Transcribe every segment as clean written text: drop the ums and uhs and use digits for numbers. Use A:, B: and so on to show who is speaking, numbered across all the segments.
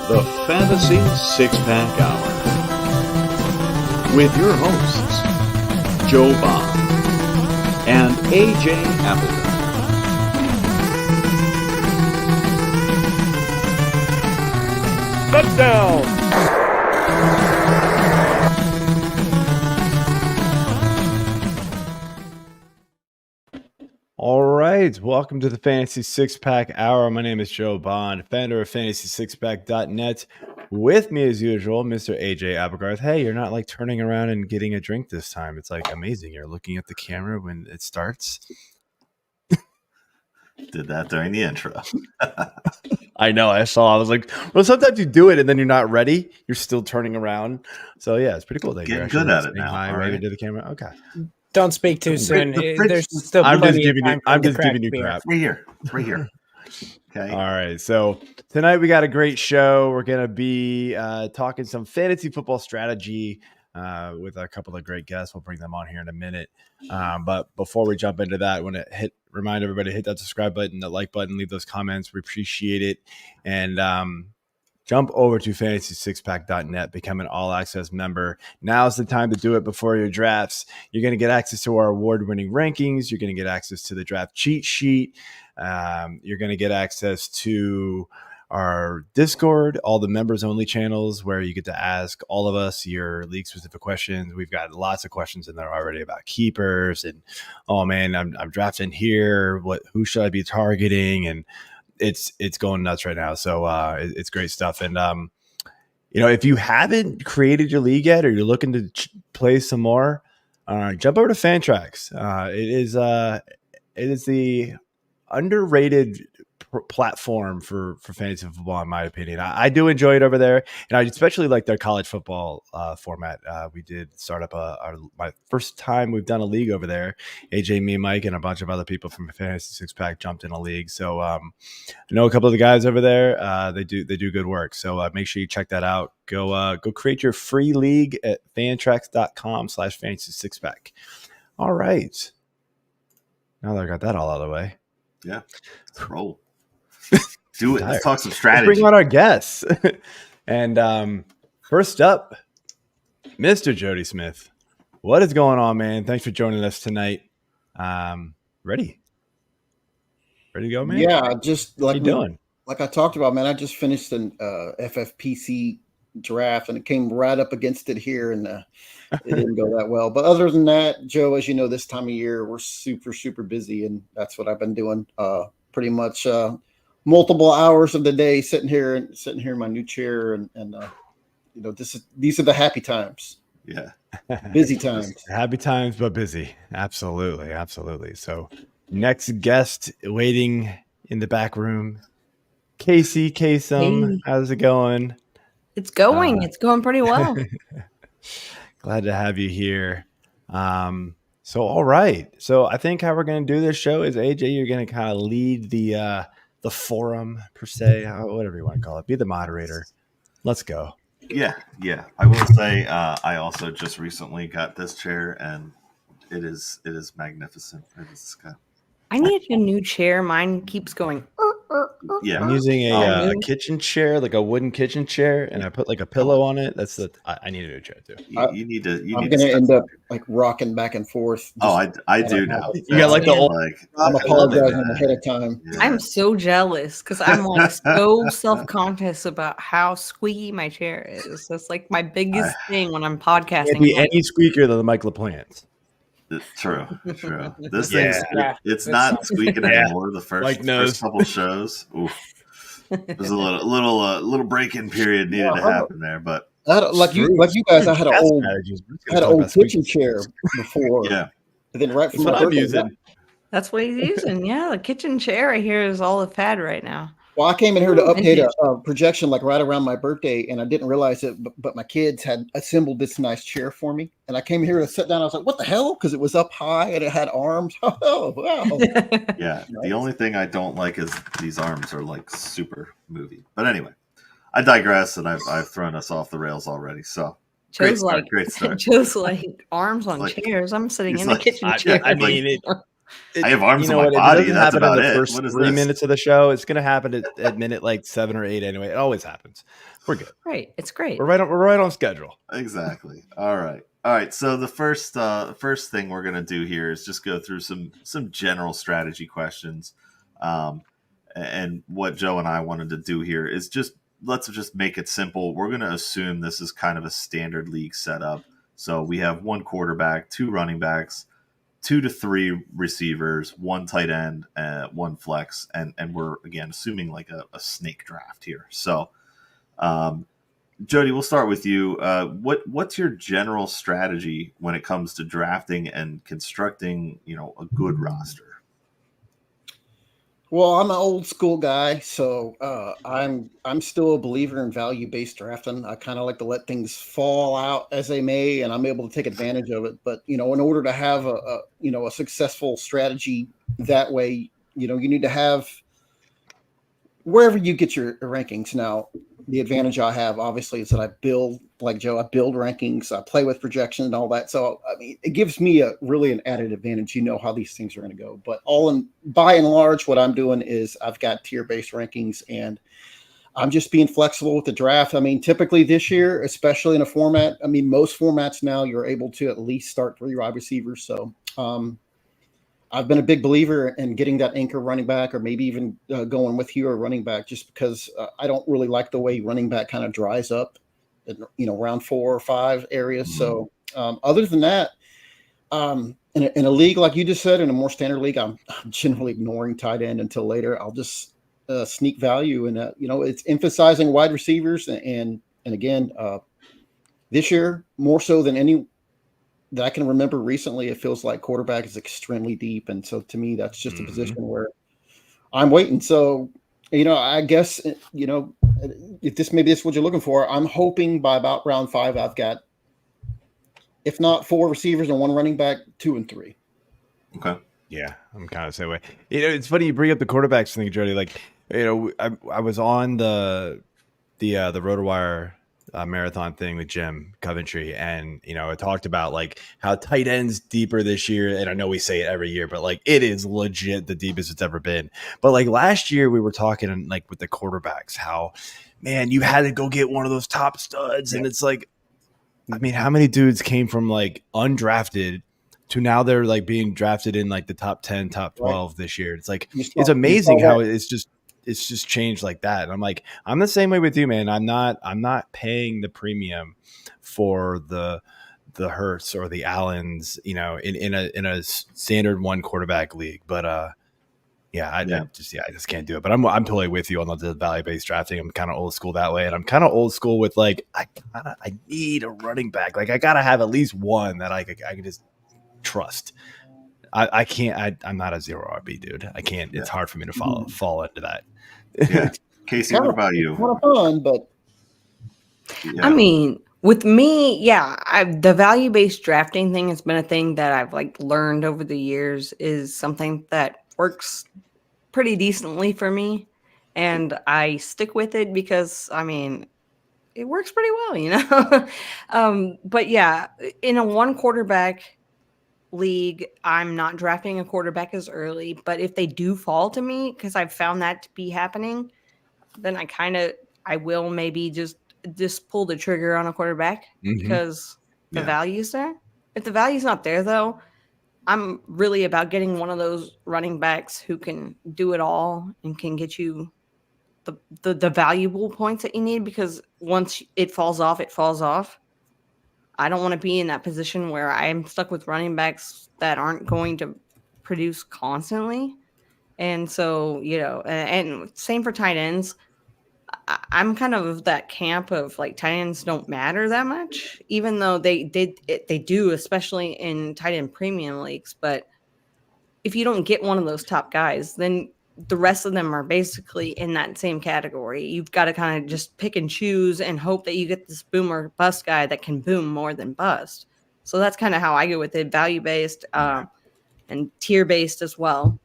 A: the Fantasy Six-Pack Hour with your hosts, Joe Bond and AJ Applegarth.
B: Touchdown!
C: All right, welcome to the Fantasy Six-Pack Hour. My name is Joe Bond, founder of FantasySixPack.net. With me, as usual, Mr. AJ Applegarth. Hey, you're not like turning around and getting a drink this time. It's like amazing. You're looking at the camera when it starts.
D: Did that during the intro.
C: I know, I saw. I was like, well, sometimes you do it and then you're not ready. You're still turning around. So, yeah, it's pretty cool that you're
D: Getting good at it now.
C: Hi,
D: right.
C: waving to the camera. Okay.
B: Don't speak too soon. There's still
C: I'm just
B: plenty of
C: giving
B: time
C: you.
B: for
C: I'm
B: the
C: just
B: crack
C: giving you
B: beer.
C: crap.
D: Right here. Okay.
C: All right. So tonight we got a great show. We're going to be talking some fantasy football strategy with a couple of great guests. We'll bring them on here in a minute. But before we jump into that, I want to remind everybody to hit that subscribe button, that like button, leave those comments. We appreciate it. And jump over to FantasySixPack.net, become an all-access member. Now's the time to do it before your drafts. You're going to get access to our award-winning rankings. You're going to get access to the draft cheat sheet. You're going to get access to our Discord, all the members-only channels where you get to ask all of us your league-specific questions. We've got lots of questions in there already about keepers and, oh, man, I'm drafting here. Who should I be targeting? And it's going nuts right now. So it's great stuff. And, if you haven't created your league yet or you're looking to play some more, jump over to Fantrax. It is the underrated platform for fantasy football, in my opinion. I do enjoy it over there, and I especially like their college football format. We did start up my first time we've done a league over there. AJ, me, Mike, and a bunch of other people from Fantasy Six Pack jumped in a league. So I know a couple of the guys over there. They do good work. So make sure you check that out. Go create your free league at fantrax.com/fantasy six pack. All right. Now that I got that all out of the way.
D: Yeah. Let's roll. Do it. Let's talk some strategy.
C: Let's bring on our guests. And first up, Mr. Jody Smith. What is going on, man? Thanks for joining us tonight. Ready to go, man?
E: Yeah, just like
C: what you doing?
E: Like I talked about, man, I just finished an FFPC draft, and it came right up against it here, and it didn't go that well. But other than that, Joe, as you know, this time of year, we're super, super busy, and that's what I've been doing pretty much multiple hours of the day, sitting here in my new chair, and these are the happy times.
D: Yeah.
E: Busy times.
C: Happy times, but busy. Absolutely. So next guest waiting in the back room, Casey Kasem.
F: Hey.
C: How's it going?
F: It's going. It's going pretty well.
C: Glad to have you here. So all right. So I think how we're going to do this show is, AJ, you're going to kind of lead the forum per se, whatever you want to call it. Be the moderator. Let's go.
D: Yeah. I will say I also just recently got this chair, and it is magnificent.
F: I need a new chair. Mine keeps going.
D: Yeah.
C: I'm using a kitchen chair, like a wooden kitchen chair, and I put like a pillow on it. I need a new chair too.
D: You need to.
E: I'm going to end up like rocking back and forth.
D: I do now.
C: You got like the old.
E: I'm apologizing ahead of time.
D: Yeah.
F: I'm so jealous because I'm like so self-conscious about how squeaky my chair is. That's like my biggest thing when I'm podcasting.
C: It'd be any squeaker than the Mike LaPlante.
D: True. This thing's it's not squeaking anymore. The first couple shows, oof. There's a little break-in period needed to happen there, but
E: like you guys, I had an old kitchen chair before.
D: Yeah,
E: and then right from
C: what I'm using.
F: That's what he's using. Yeah, the kitchen chair I hear is all the fad right now.
E: Well, I came in here to update a projection like right around my birthday, and I didn't realize it, but my kids had assembled this nice chair for me. And I came here to sit down. I was like, what the hell? Because it was up high and it had arms. Oh, wow.
D: Yeah. The only thing I don't like is these arms are like super movie. But anyway, I digress, and I've thrown us off the rails already. So
F: Joe's
D: great start.
F: Joe's like arms on chairs. I'm sitting in a kitchen chair.
C: I mean,
D: I have arms on my body. That's about it.
C: First 3 minutes of the show. It's going to happen at minute like 7 or 8 anyway. It always happens. We're good.
F: Right. It's great.
C: We're right on schedule.
D: Exactly. All right. So the first thing we're going to do here is just go through some general strategy questions. And what Joe and I wanted to do here is let's just make it simple. We're going to assume this is kind of a standard league setup. So we have 1 quarterback, 2 running backs, 2 to 3 receivers, 1 tight end, 1 flex, and we're again assuming like a snake draft here. So, Jody, we'll start with you. What's your general strategy when it comes to drafting and constructing, a good roster?
E: Well, I'm an old school guy, so I'm still a believer in value-based drafting. I kind of like to let things fall out as they may, and I'm able to take advantage of it. But in order to have a successful strategy that way, you need to have wherever you get your rankings. Now, the advantage I have obviously is that I build, like Joe, I build rankings, I play with projections and all that. So I mean, it gives me really an added advantage. How these things are going to go. But by and large, what I'm doing is I've got tier-based rankings, and I'm just being flexible with the draft. I mean, typically this year, especially in a format, I mean, most formats now you're able to at least start 3 wide receivers. So I've been a big believer in getting that anchor running back, or maybe even going with you or running back, just because I don't really like the way running back kind of dries up in, round 4 or 5 areas. Mm-hmm. So other than that, in a league, like you just said, in a more standard league, I'm generally ignoring tight end until later. I'll just sneak value. And, it's emphasizing wide receivers. And again, this year, more so than any that I can remember recently, it feels like quarterback is extremely deep. And so to me, that's just a position where I'm waiting. So, I guess, if this is what you're looking for, I'm hoping by about round 5, I've got, if not 4 receivers and 1 running back, 2 and 3.
D: Okay.
C: Yeah, I'm kind of the same way. It's funny you bring up the quarterbacks thing, Jody. Like, I was on the RotoWire marathon thing with Jim Coventry, and I talked about like how tight ends deeper this year, and I know we say it every year, but like it is legit the deepest it's ever been. But like last year we were talking like with the quarterbacks, how man you had to go get one of those top studs, and it's like, I mean, how many dudes came from like undrafted to now they're like being drafted in like the top 10, top 12 this year. It's like it's amazing how it's just changed like that. And I'm like, I'm the same way with you, man. I'm not paying the premium for the Hurts or the Allens, in a standard 1 quarterback league. But I just can't do it. But I'm totally with you on the value-based drafting. I'm kind of old school that way, and I'm kind of old school with like I need a running back. Like I gotta have at least one that I can just trust. I can't. I'm not a 0 RB dude. I can't. It's hard for me to fall into that.
D: Yeah, Casey, what about you?
E: Not fun, but
F: I mean, with me, the value-based drafting thing has been a thing that I've like learned over the years is something that works pretty decently for me, and I stick with it because I mean, it works pretty well, But yeah, in a 1 quarterback league, I'm not drafting a quarterback as early, but if they do fall to me, because I've found that to be happening, then I will maybe just pull the trigger on a quarterback because the value's there. If the value's not there though, I'm really about getting one of those running backs who can do it all and can get you the valuable points that you need, because once it falls off, it falls off. I don't want to be in that position where I'm stuck with running backs that aren't going to produce constantly. And so, and same for tight ends. I'm kind of that camp of like tight ends don't matter that much, even though they do, especially in tight end premium leagues. But if you don't get one of those top guys, then the rest of them are basically in that same category. You've got to kind of just pick and choose and hope that you get this boom or bust guy that can boom more than bust. So that's kind of how I go with it, value-based and tier-based as well.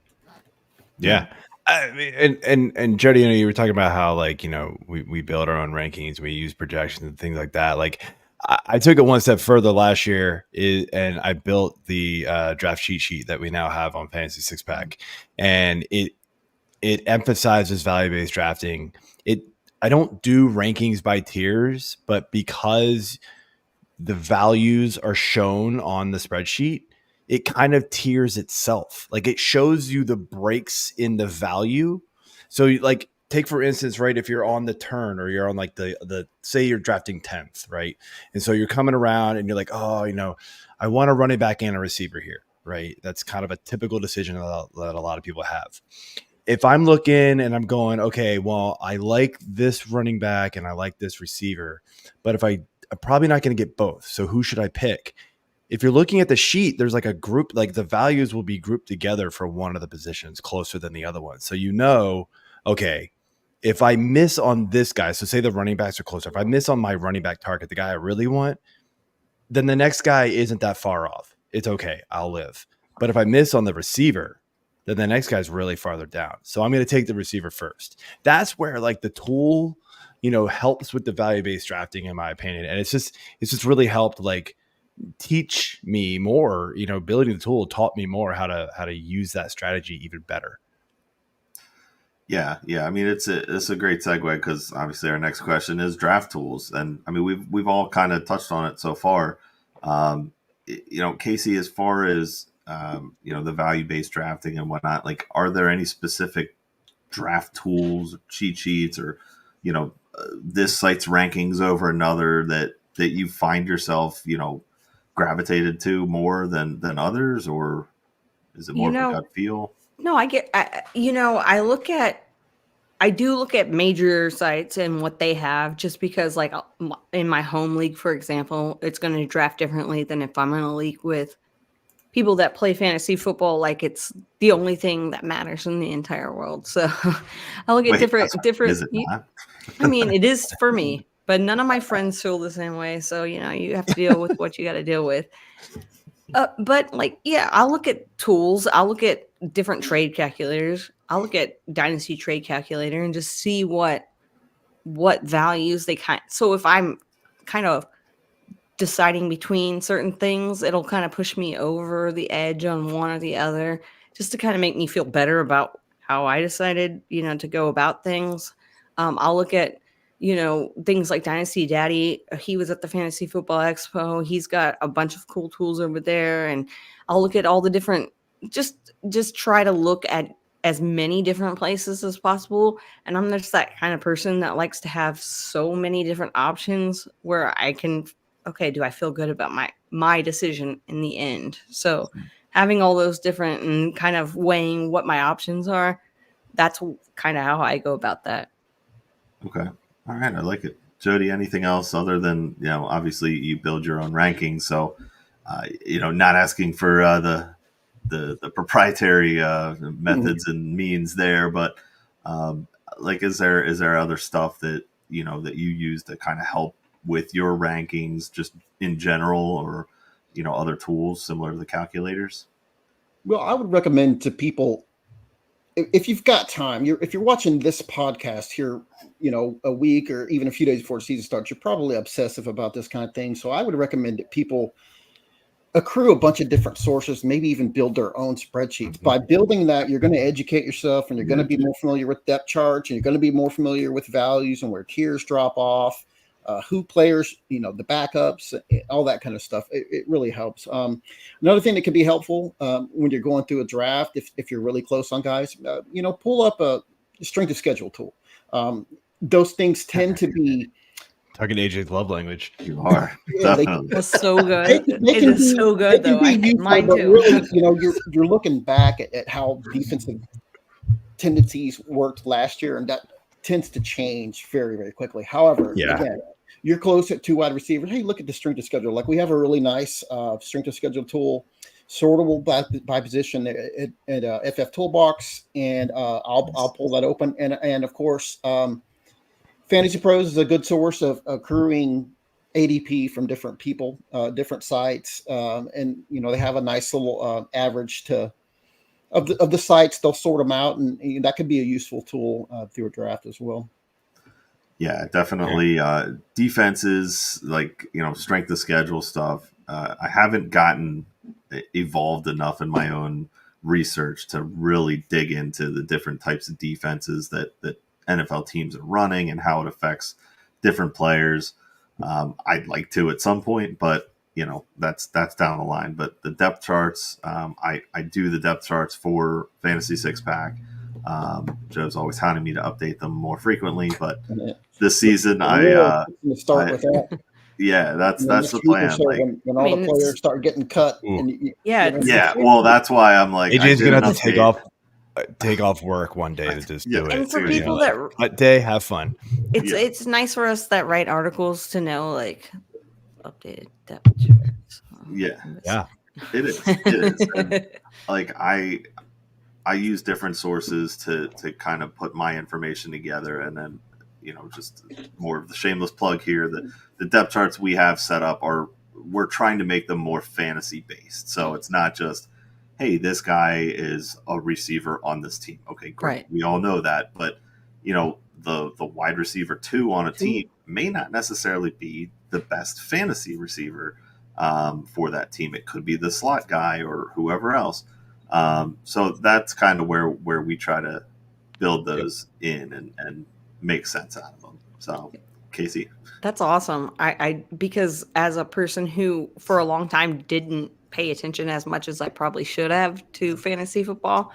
C: Yeah. I mean, and Jody, you were talking about how like, we build our own rankings, we use projections and things like that. Like I took it one step further last year, and I built the draft cheat sheet that we now have on Fantasy Six Pack, and it emphasizes value-based drafting. I don't do rankings by tiers, but because the values are shown on the spreadsheet, it kind of tiers itself. Like it shows you the breaks in the value. So like take for instance, right, if you're on the turn or you're on like the say you're drafting 10th, right? And so you're coming around and you're like, oh, I want a running back and a receiver here, right? That's kind of a typical decision that a lot of people have. If I'm looking and I'm going, okay, well, I like this running back and I like this receiver, but I'm probably not going to get both. So who should I pick? If you're looking at the sheet, there's like a group, like the values will be grouped together for one of the positions closer than the other one. So okay, if I miss on this guy, so say the running backs are closer. If I miss on my running back target, the guy I really want, then the next guy isn't that far off. It's okay. I'll live. But if I miss on the receiver, then the next guy's really farther down. So I'm going to take the receiver first. That's where like the tool, helps with the value-based drafting, in my opinion. And it's just really helped like teach me more, building the tool taught me more how to use that strategy even better.
D: Yeah. I mean, it's a great segue because obviously our next question is draft tools, and I mean we've all kind of touched on it so far. Casey, as far as the value-based drafting and whatnot, like, are there any specific draft tools, cheat sheets, or this site's rankings over another that you find yourself gravitated to more than others, or is it more of a gut feel?
F: No, I do look at major sites and what they have, just because like in my home league, for example, it's going to draft differently than if I'm in a league with people that play fantasy football like it's the only thing that matters in the entire world. So I look at different.
D: Is it not?
F: I mean, it is for me, but none of my friends feel the same way. So, you have to deal with what you got to deal with. But like, yeah, I'll look at tools. I'll look at different trade calculators. I'll look at Dynasty Trade Calculator and just see what values they so if I'm kind of deciding between certain things, it'll kind of push me over the edge on one or the other, just to kind of make me feel better about how I decided, to go about things. I'll look at, things like Dynasty Daddy. He was at the Fantasy Football Expo. He's got a bunch of cool tools over there. And I'll look at all the different, just try to look at as many different places as possible. And I'm just that kind of person that likes to have so many different options where I can, okay, do I feel good about my decision in the end? So having all those different and kind of weighing what my options are, that's kind of how I go about that.
D: Okay. All right. I like it. Jody, anything else other than, obviously you build your own rankings. So, not asking for the proprietary methods and means there, but like, is there other stuff that, that you use to kind of help with your rankings just in general, or, other tools similar to the calculators?
E: Well, I would recommend to people, if you've got time, if you're watching this podcast here, a week or even a few days before the season starts, you're probably obsessive about this kind of thing. So I would recommend that people accrue a bunch of different sources, maybe even build their own spreadsheets. By building that, you're going to educate yourself, and you're going to be more familiar with depth charts, and you're going to be more familiar with values and where tiers drop off, who players, the backups, all that kind of stuff. It really helps. Another thing that can be helpful when you're going through a draft, if you're really close on guys, pull up a strength of schedule tool. Those things tend to be
C: talking AJ's love language.
D: You are.
E: Yeah,
F: that's so good. It is so good, though. Mine too.
E: Really, you're looking back at how defensive tendencies worked last year, and that tends to change very, very quickly. However, again, you're close at two wide receivers. Hey, look at the strength of schedule. Like, we have a really nice strength of schedule tool, sortable by position at FF Toolbox, and I'll pull that open. And of course, Fantasy Pros is a good source of accruing ADP from different people, different sites, and they have a nice little average of the sites. They'll sort them out, and that could be a useful tool through a draft as well.
D: Yeah, definitely. Defenses, like, strength of schedule stuff. I haven't gotten evolved enough in my own research to really dig into the different types of defenses that NFL teams are running and how it affects different players. I'd like to at some point, but that's down the line. But the depth charts, I do the depth charts for Fantasy Six Pack. Joe's always hounding me to update them more frequently, but this season
E: start with that.
D: Yeah, that's the plan.
E: Like, when all the players start getting cut.
D: Well, that's why I'm like,
C: AJ's gonna have to take off work one day to just do it.
F: And for people
C: that day, have fun.
F: It's nice for us that write articles to know, like, updated depth charts.
D: Yeah, it is. And, like, I use different sources to kind of put my information together, and then just more of the shameless plug here. The depth charts we have set up we're trying to make them more fantasy based. So it's not just, hey, this guy is a receiver on this team. Okay, great. Right. We all know that. But, the wide receiver 2 on a team may not necessarily be the best fantasy receiver for that team. It could be the slot guy or whoever else. So that's kind of where we try to build those in and make sense out of them. So, Casey.
F: That's awesome. I because as a person who for a long time didn't pay attention as much as I probably should have to fantasy football,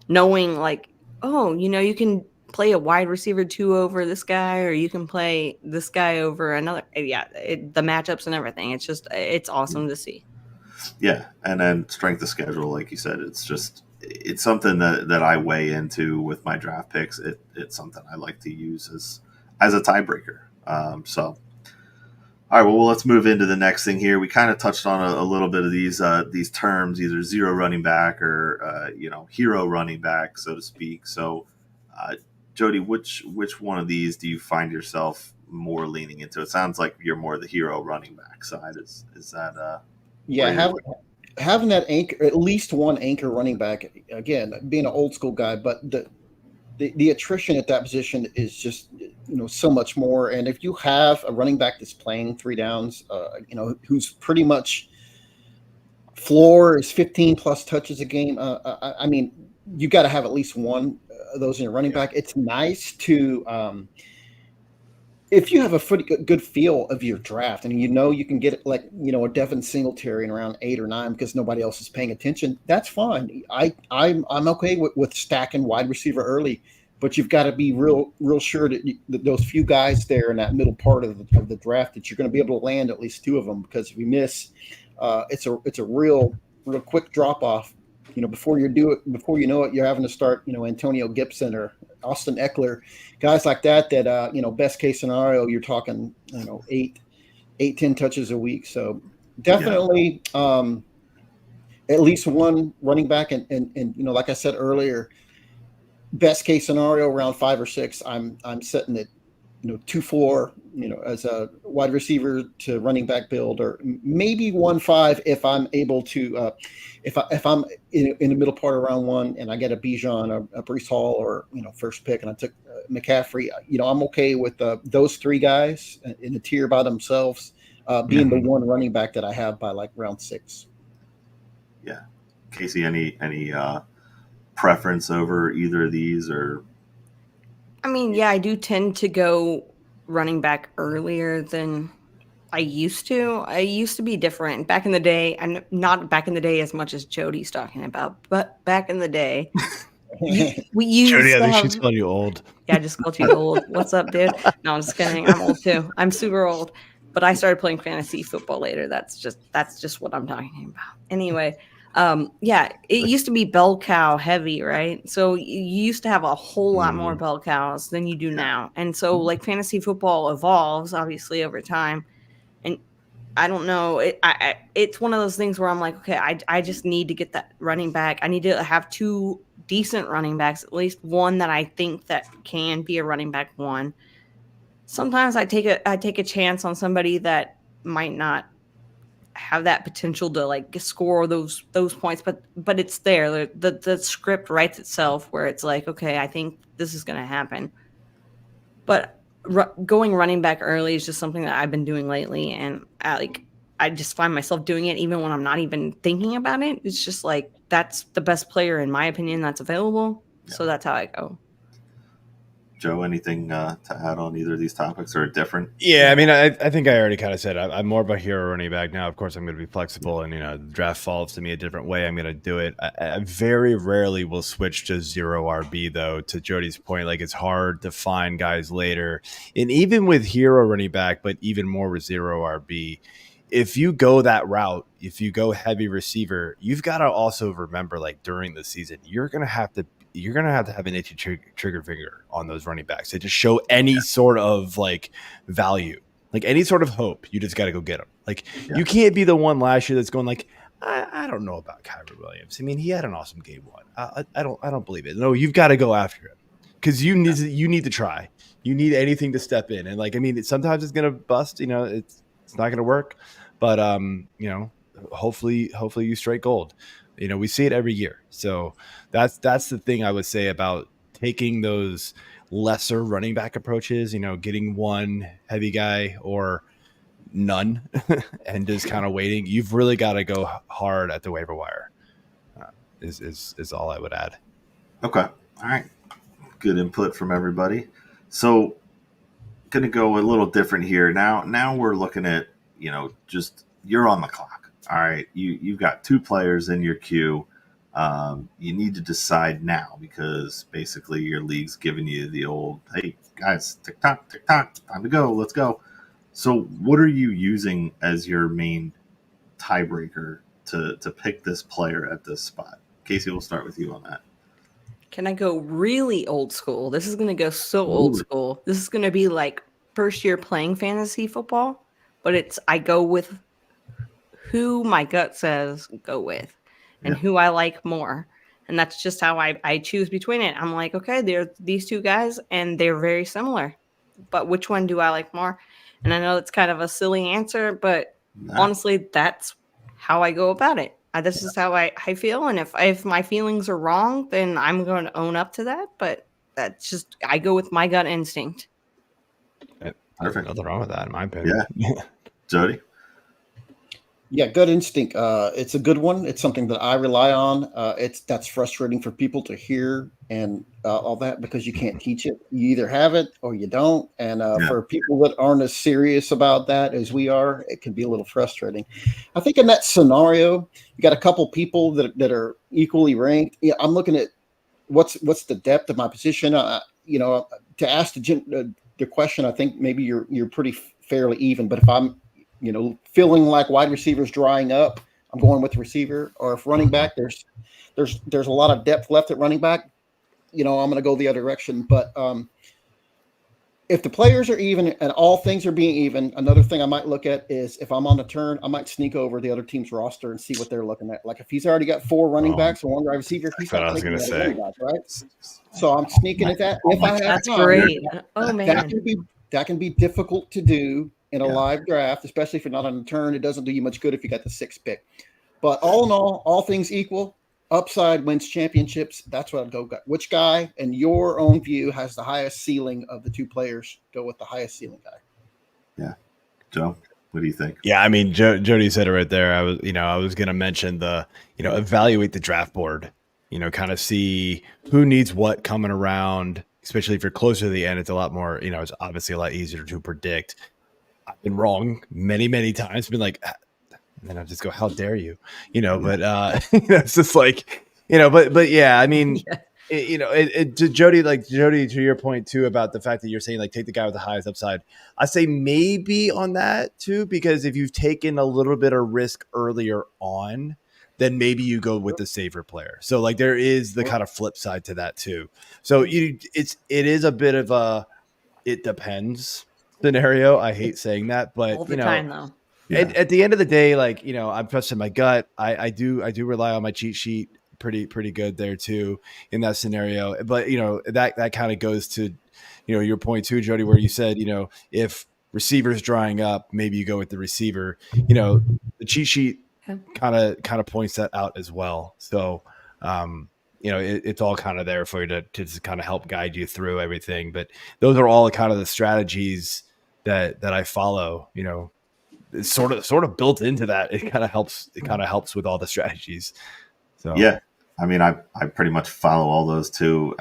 F: knowing like, oh, you can play a wide receiver 2 over this guy, or you can play this guy over another. Yeah, the matchups and everything. It's awesome to see.
D: Yeah, and then strength of schedule, like you said, it's something that I weigh into with my draft picks. It's something I like to use as a tiebreaker. So, all right, well, let's move into the next thing here. We kind of touched on a little bit of these terms, either zero running back or hero running back, so to speak. So, Jody, which one of these do you find yourself more leaning into? It sounds like you're more the hero running back side. Is that
E: having that anchor, at least one anchor running back, again, being an old school guy, but the attrition at that position is just, so much more. And if you have a running back that's playing 3 downs, who's pretty much floor is 15 plus touches a game. I mean, you got to have at least one of those in your running back. It's nice to, if you have a good feel of your draft and you can get it like, a Devin Singletary in around 8 or 9 because nobody else is paying attention, that's fine. I'm okay with stacking wide receiver early, but you've got to be real sure that those few guys there in that middle part of the draft that you're going to be able to land at least 2 of them, because if you miss, it's a real quick drop off. Before you know it, you're having to start, Antonio Gibson or Austin Eckler, guys like that, best case scenario, you're talking, 8-10 touches a week. So definitely at least one running back. And like I said earlier, best case scenario around 5 or 6, I'm setting it, 2-4, as a wide receiver to running back build, or maybe 1-5 if I'm able to, if I'm in the middle part of round 1 and I get a Bijan, a Breece Hall, or first pick, and I took McCaffrey, I'm okay with those 3 guys in the tier by themselves, being the one running back that I have by like round 6.
D: Yeah, Casey, any preference over either of these? Or
F: I mean, yeah, I do tend to go running back earlier than I used to. I used to be different back in the day, and not back in the day as much as Jody's talking about, but back in the day, we used
C: Jody,
F: to
C: I think
F: have,
C: she's called you old.
F: Yeah, I just called you old. What's up, dude? No, I'm just kidding. I'm old too. I'm super old, but I started playing fantasy football later. That's just what I'm talking about. Anyway. It used to be bell cow heavy, right? So you used to have a whole lot more bell cows than you do now. And so like fantasy football evolves obviously over time. And I don't know, it's one of those things where I'm like, okay, I just need to get that running back. I need to have 2 decent running backs, at least one that I think that can be a running back 1. Sometimes I take a chance on somebody that might not have that potential to like score those points, but it's there. The script writes itself where it's like, okay, I think this is going to happen. But going running back early is just something that I've been doing lately, and I just find myself doing it even when I'm not even thinking about it. It's just like that's the best player in my opinion that's available. Yeah. So that's how I go.
D: Joe, anything to add on either of these topics or different?
C: Yeah, I mean, I think I already kind of said I'm more of a hero running back now. Of course, I'm going to be flexible, and the draft falls to me a different way. I'm going to do it. I very rarely will switch to 0 RB though. To Jody's point, like it's hard to find guys later, and even with hero running back, but even more with 0 RB. If you go that route, if you go heavy receiver, you've got to also remember, like during the season, you're going to have to have an itchy trigger finger on those running backs to just show any sort of like value, like any sort of hope. You just got to go get them. Like you can't be the one last year that's going like, I don't know about Kyrie Williams. I mean, he had an awesome game one. I don't believe it. No, you've got to go after him because you need to try. You need anything to step in. And like, I mean, sometimes it's going to bust, it's not going to work, but hopefully you strike gold. We see it every year. So that's the thing I would say about taking those lesser running back approaches, getting one heavy guy or none and just kind of waiting. You've really got to go hard at the waiver wire is all I would add.
D: Okay. All right. Good input from everybody. So going to go a little different here. Now we're looking at, just you're on the clock. All right, you've got 2 players in your queue. You need to decide now because basically your league's giving you the old, hey, guys, tick-tock, time to go, let's go. So what are you using as your main tiebreaker to pick this player at this spot? Casey, we'll start with you on that.
F: Can I go really old school? This is going to go so old school. This is going to be like first year playing fantasy football, but I go with who my gut says go with and who I like more. And that's just how I choose between it. I'm like, okay, there's these 2 guys and they're very similar, but which one do I like more? And I know it's kind of a silly answer, but honestly, that's how I go about it. This is how I feel. And if my feelings are wrong, then I'm going to own up to that. But that's just, I go with my gut instinct.
C: Perfect. Nothing wrong with that in my opinion.
D: Yeah. Jody?
E: Yeah, gut instinct. It's a good one. It's something that I rely on. That's frustrating for people to hear and all that because you can't teach it. You either have it or you don't. And for people that aren't as serious about that as we are, it can be a little frustrating. I think in that scenario, you got a couple people that are equally ranked. Yeah, I'm looking at what's the depth of my position. To ask the question, I think maybe you're pretty fairly even. But if I'm feeling like wide receivers drying up, I'm going with the receiver. Or if running back, there's a lot of depth left at running back, I'm going to go the other direction. But if the players are even and all things are being even, another thing I might look at is if I'm on a turn, I might sneak over the other team's roster and see what they're looking at. Like if he's already got 4 running backs and 1 wide receiver, he's not taking the running back, right? So I'm sneaking at that. If I have
F: that's
E: time,
F: great. Oh man,
E: that can be difficult to do in a live draft, especially if you're not on a turn. It doesn't do you much good if you got the 6th pick. But all in all things equal, upside wins championships. That's what I'd go. Which guy, in your own view, has the highest ceiling of the 2 players? Go with the highest ceiling guy.
D: Yeah. Joe, what do you think?
C: Yeah, I mean, Jody said it right there. I was going to mention evaluate the draft board, kind of see who needs what coming around, especially if you're closer to the end. It's a lot more, it's obviously a lot easier to predict. I've been wrong many, many times. Been like, and then I just go, "How dare you?" But it's just like, but yeah. I mean, Jody, to your point too about the fact that you're saying like take the guy with the highest upside. I say maybe on that too because if you've taken a little bit of risk earlier on, then maybe you go with the safer player. So like there is the kind of flip side to that too. So it is a bit of a it depends scenario. I hate saying that, but
F: all the time though.
C: At the end of the day, like I'm trusting my gut. I do rely on my cheat sheet pretty good there too in that scenario. But that kind of goes to your point too, Jody, where you said if receivers drying up, maybe you go with the receiver. The cheat sheet kind of points that out as well. So it's all kind of there for you to just kind of help guide you through everything. But those are all kind of the strategies that I follow. It's sort of built into that. It kind of helps. It kind of helps with all the strategies. So
D: yeah, I mean, I pretty much follow all those too.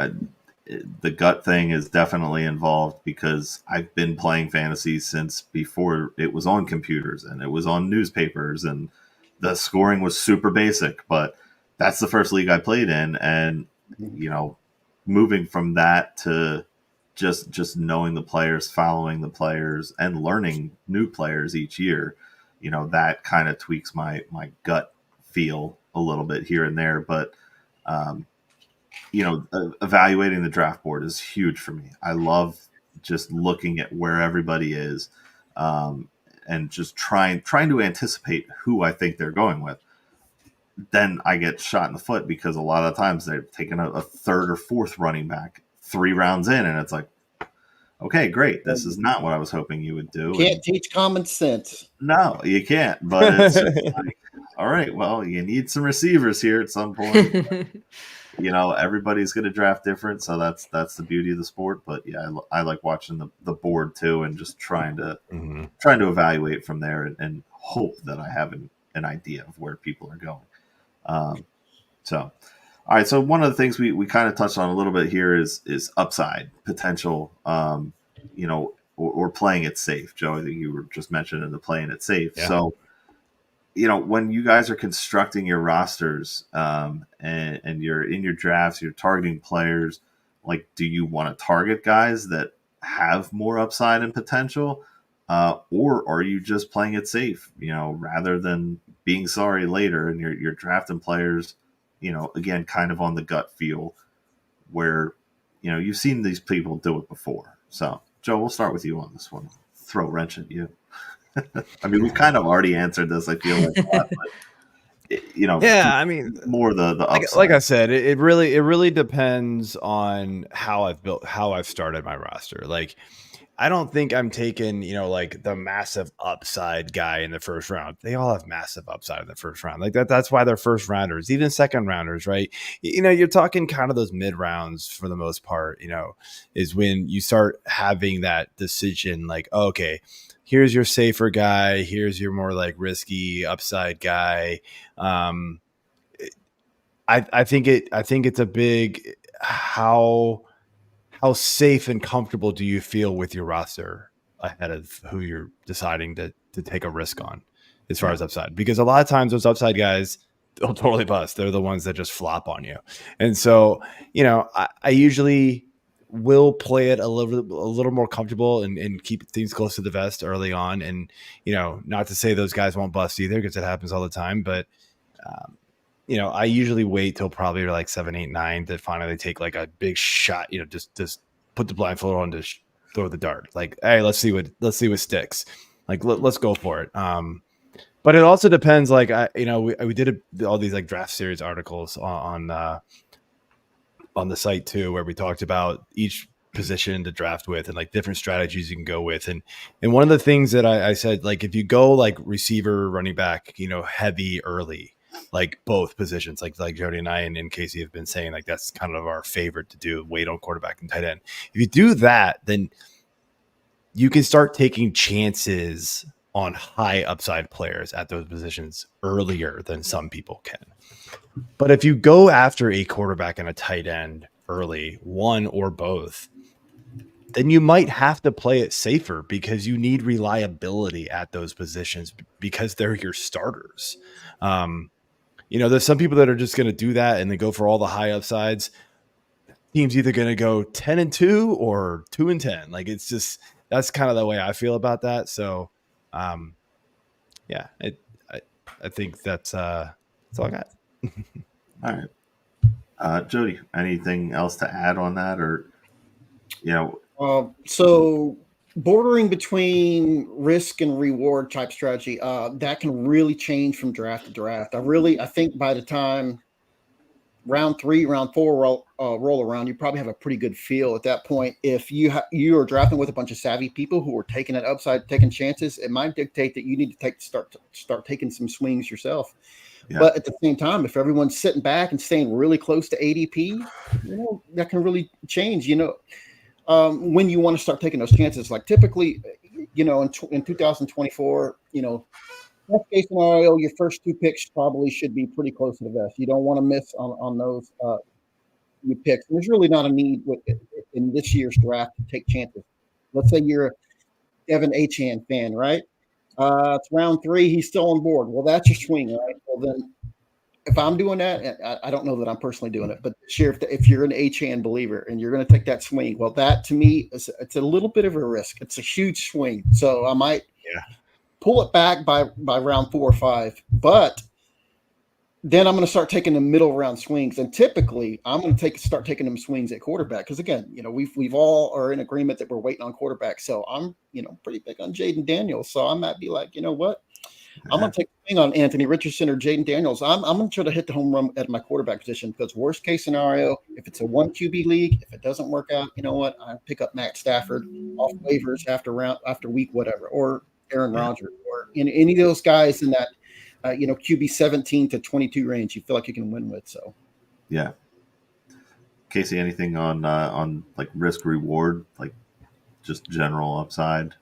D: The gut thing is definitely involved because I've been playing fantasy since before it was on computers and it was on newspapers, and the scoring was super basic, but that's the first league I played in. And, moving from that to just knowing the players, following the players, and learning new players each year, that kind of tweaks my gut feel a little bit here and there. But, evaluating the draft board is huge for me. I love just looking at where everybody is, and just trying to anticipate who I think they're going with. Then I get shot in the foot because a lot of times they're taking a third or fourth running back 3 rounds in, and it's like, okay, great. This is not what I was hoping you would do.
E: Can't teach common sense.
D: No, you can't. But it's just like, all right, well, you need some receivers here at some point. Everybody's going to draft different, so that's the beauty of the sport. But yeah, I like watching the board too, and just trying to evaluate from there, and hope that I have an idea of where people are going. All right. So one of the things we kind of touched on a little bit here is upside potential, or playing it safe. Joe, I think you were just mentioning the playing it safe. Yeah. So, when you guys are constructing your rosters, and you're in your drafts, you're targeting players, like, do you want to target guys that have more upside and potential, or are you just playing it safe, rather than being sorry later, and you're drafting players, again, kind of on the gut feel, where, you've seen these people do it before. So, Joe, we'll start with you on this one. Throw a wrench at you. I mean, we've kind of already answered this, I feel like, a lot, but,
C: yeah, I mean,
D: more the upside.
C: Like I said, it really depends on how I've started my roster. Like, I don't think I'm taking, like the massive upside guy in the first round. They all have massive upside in the first round. Like that's why they're first rounders, even second rounders, right? You're talking kind of those mid rounds for the most part, is when you start having that decision like, oh, okay, here's your safer guy. Here's your more like risky upside guy. I think it's a big, how safe and comfortable do you feel with your roster ahead of who you're deciding to take a risk on as far as upside? Because a lot of times those upside guys, they'll totally bust. They're the ones that just flop on you. And so, I usually will play it a little more comfortable and keep things close to the vest early on. And, not to say those guys won't bust either, because it happens all the time. But, I usually wait till probably like 7, 8, 9 to finally take like a big shot, just put the blindfold on to throw the dart. Like, hey, let's see what sticks. Like, let's go for it. But it also depends. Like, we did all these like draft series articles on the site too, where we talked about each position to draft with and like different strategies you can go with. And one of the things that I said, like, if you go like receiver, running back, heavy early, like both positions, like Jody and I and Casey have been saying, like that's kind of our favorite to do, wait on quarterback and tight end. If you do that, then you can start taking chances on high upside players at those positions earlier than some people can. But if you go after a quarterback and a tight end early, one or both, then you might have to play it safer because you need reliability at those positions because they're your starters. There's some people that are just going to do that and they go for all the high upsides. Team's either going to go 10-2 or 2-10. Like, it's just, that's kind of the way I feel about that. So, yeah, I think that's all I got.
D: All right. Jody, anything else to add on that, or,
E: so bordering between risk and reward type strategy, that can really change from draft to draft. I think by the time round 3, round 4 roll around, you probably have a pretty good feel at that point. If you are drafting with a bunch of savvy people who are taking that upside, taking chances, it might dictate that you need to start taking some swings yourself.
D: Yeah.
E: But at the same time, if everyone's sitting back and staying really close to ADP, that can really change. When you want to start taking those chances, like typically, in 2024, best case scenario, your first 2 picks probably should be pretty close to the vest. You don't want to miss on those new picks. And there's really not a need in this year's draft to take chances. Let's say you're a Devin Achane fan, right? It's round 3. He's still on board. Well, that's your swing, right? Well, then if I'm doing that, I don't know that I'm personally doing it, but this year, if you're an Achane believer and you're going to take that swing, well, that to me, it's a little bit of a risk. It's a huge swing. So I might pull it back by round 4 or 5, but then I'm going to start taking the middle round swings. And typically I'm going to start taking them swings at quarterback. Cause again, we've all are in agreement that we're waiting on quarterback. So I'm, pretty big on Jaden Daniels. So I might be like, you know what? I'm going to take a swing on Anthony Richardson or Jaden Daniels. I'm going to try to hit the home run at my quarterback position because worst case scenario, if it's a 1 QB league, if it doesn't work out, you know what? I pick up Matt Stafford off waivers after week, whatever, or Aaron Rodgers or any of those guys in that, QB 17 to 22 range, you feel like you can win with. So,
D: yeah. Casey, anything on like risk reward, like just general upside?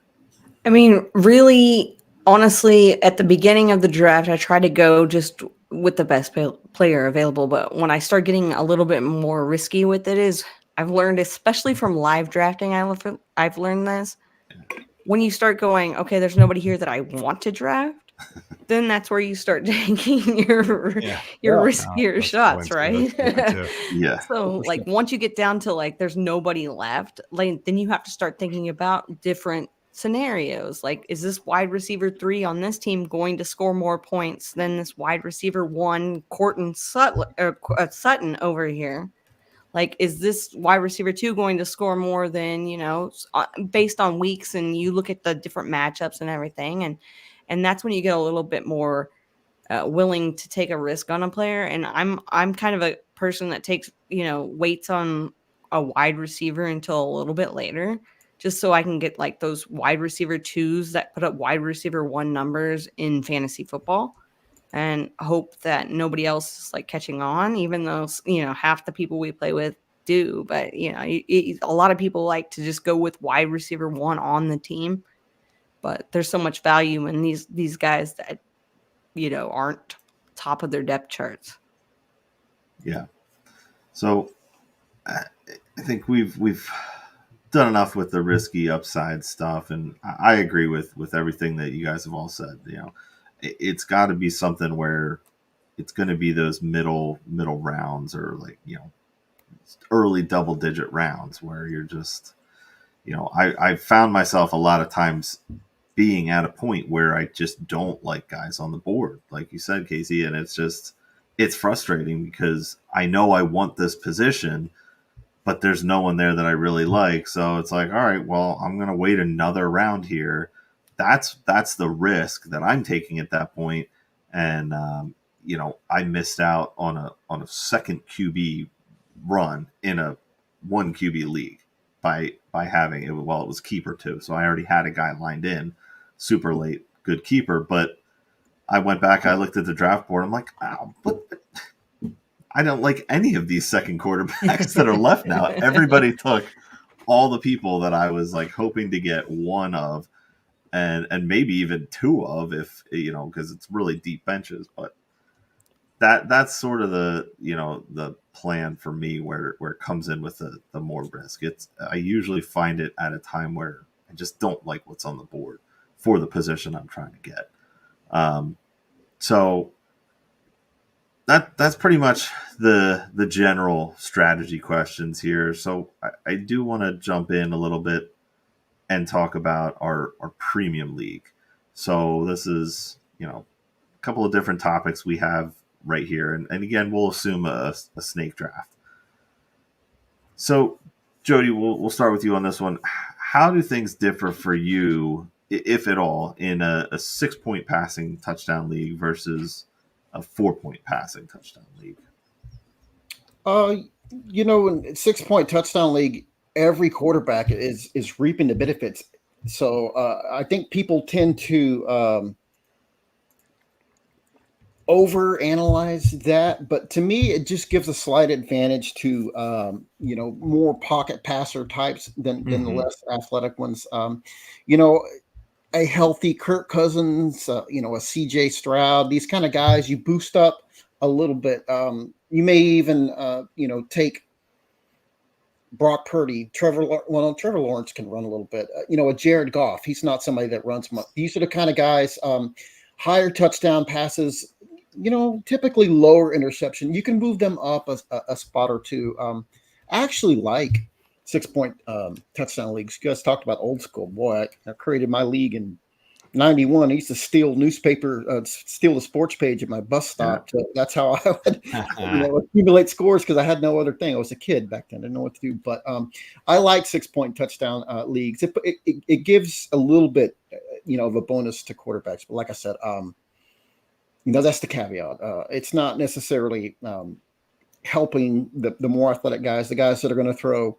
F: I mean, really, honestly, at the beginning of the draft, I try to go just with the best player available. But when I start getting a little bit more risky with it, I've learned, especially from live drafting, I've learned this. When you start going, okay, there's nobody here that I want to draft, then that's where you start taking your riskier shots, right?
D: Yeah.
F: So like once you get down to like there's nobody left, like then you have to start thinking about different scenarios. Like, is this wide receiver 3 on this team going to score more points than this wide receiver 1 Sutton over here? Like, is this wide receiver 2 going to score more than, based on weeks, and you look at the different matchups and everything. And that's when you get a little bit more willing to take a risk on a player. And I'm kind of a person that takes, waits on a wide receiver until a little bit later, just so I can get like those wide receiver 2s that put up wide receiver 1 numbers in fantasy football. And hope that nobody else is like catching on, even though, half the people we play with do. But, a lot of people like to just go with wide receiver 1 on the team. But there's so much value in these guys that, aren't top of their depth charts.
D: Yeah. So I think we've done enough with the risky upside stuff. And I agree with everything that you guys have all said. It's got to be something where it's going to be those middle rounds or like, early double digit rounds where you're just, I found myself a lot of times being at a point where I just don't like guys on the board, like you said, Casey. And it's frustrating because I know I want this position, but there's no one there that I really like. So it's like, all right, well, I'm going to wait another round here. That's the risk that I'm taking at that point. And, I missed out on a second QB run in a 1 QB league by having it. Well, it was keeper too. So I already had a guy lined in super late, good keeper. But I went back, I looked at the draft board. I'm like, but I don't like any of these second quarterbacks that are left now. Everybody took all the people that I was like hoping to get one of. And maybe even 2 of, if because it's really deep benches. But that's sort of the plan for me where it comes in with the more risk. I usually find it at a time where I just don't like what's on the board for the position I'm trying to get. So that's pretty much the general strategy questions here. So I do want to jump in a little bit and talk about our premium league. So this is, a couple of different topics we have right here. And again, we'll assume a snake draft. So Jody, we'll start with you on this one. How do things differ for you, if at all, in a 6-point passing touchdown league versus a 4-point passing touchdown league?
E: In 6-point touchdown league, every quarterback is reaping the benefits. So I think people tend to over analyze that, but to me, it just gives a slight advantage to more pocket passer types than the less athletic ones. A healthy Kirk Cousins, a CJ Stroud, these kind of guys, you boost up a little bit. You may even take Brock Purdy, Trevor Lawrence can run a little bit. A Jared Goff, he's not somebody that runs much. These are the kind of guys, higher touchdown passes, typically lower interception. You can move them up a spot or two. I actually like 6-point touchdown leagues. You guys talked about old school. Boy, I created my league in 91. I used to steal the sports page at my bus stop. So that's how I would accumulate scores, because I had no other thing. I was a kid back then. I didn't know what to do. But I like 6-point touchdown leagues. It gives a little bit, of a bonus to quarterbacks. But like I said, that's the caveat. It's not necessarily helping the more athletic guys, the guys that are going to throw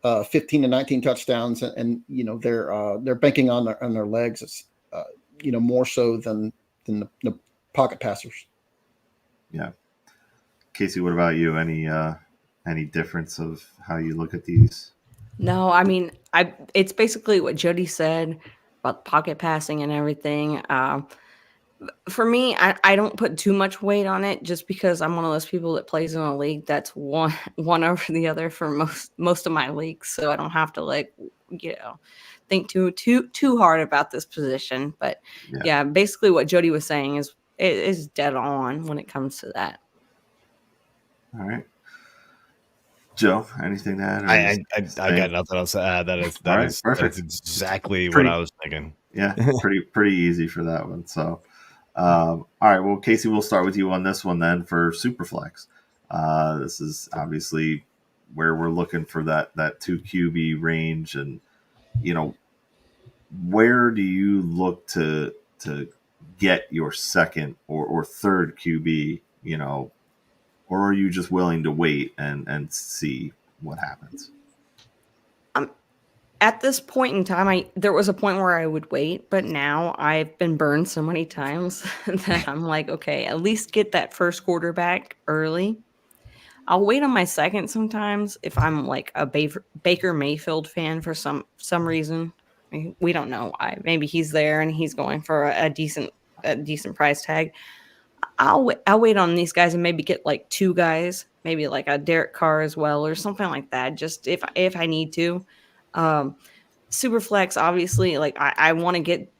E: 15 to 19 touchdowns, and they're banking on their legs, more so than the pocket passers.
D: Yeah. Casey, what about you? Any difference of how you look at these?
F: No, I mean, it's basically what Jody said about pocket passing and everything. For me, I don't put too much weight on it, just because I'm one of those people that plays in a league that's one over the other for most of my leagues, so I don't have to think too hard about this position. But yeah, basically what Jody was saying is dead on when it comes to that.
D: All right, Joe, anything to add?
C: I got nothing else to add. That is perfect. That's exactly what I was thinking.
D: Yeah, pretty easy for that one. So. All right, well, Casey, we'll start with you on this one then for Superflex. This is obviously where we're looking for that 2 QB range, and where do you look to get your second or third QB, or are you just willing to wait and see what happens?
F: At this point in time, there was a point where I would wait, but now I've been burned so many times that I'm like, okay, at least get that first quarterback early. I'll wait on my second sometimes if I'm like a Baker Mayfield fan for some reason. We don't know why. Maybe he's there and he's going for a decent price tag. I'll wait on these guys and maybe get like 2 guys, maybe like a Derek Carr as well or something like that, just if I need to. Superflex, obviously, like I want to get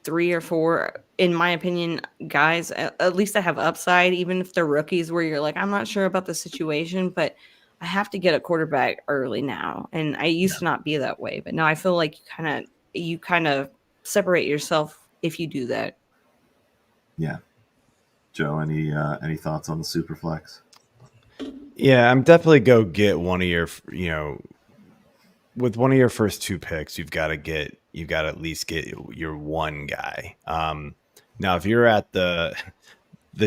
F: 3 or 4, in my opinion, guys at least that have upside, even if they're rookies, where you're like, I'm not sure about the situation, but I have to get a quarterback early now. And I used to not be that way, but now I feel like you kind of separate yourself if you do that.
D: Yeah. Joe, any thoughts on the Superflex?
C: Yeah, I'm definitely go get one of your, with one of your first 2 picks, you've got to at least get your one guy. Now, if you're at the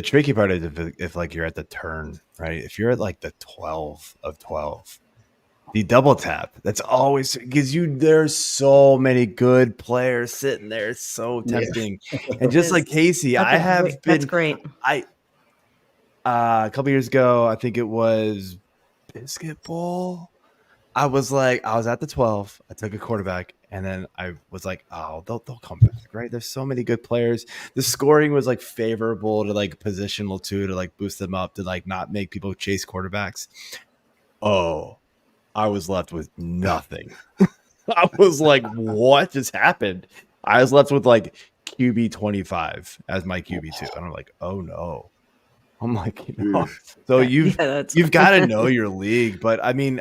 C: tricky part is if like you're at the turn, right? If you're at like the 12 of 12, the double tap, that's always because there's so many good players sitting there. It's so tempting. Yeah. And just like Casey, that's
F: great.
C: A couple years ago, I think it was Biscuit Bowl. I was at the 12. I took a quarterback, and then I was like, oh, they'll come back, right? There's so many good players. The scoring was like favorable to like positional too, to like boost them up, to like not make people chase quarterbacks. Oh, I was left with nothing. I was like, what just happened? I was left with like QB 25 as my QB2. And I'm like, oh no. I'm like, so you've got to know your league. But I mean,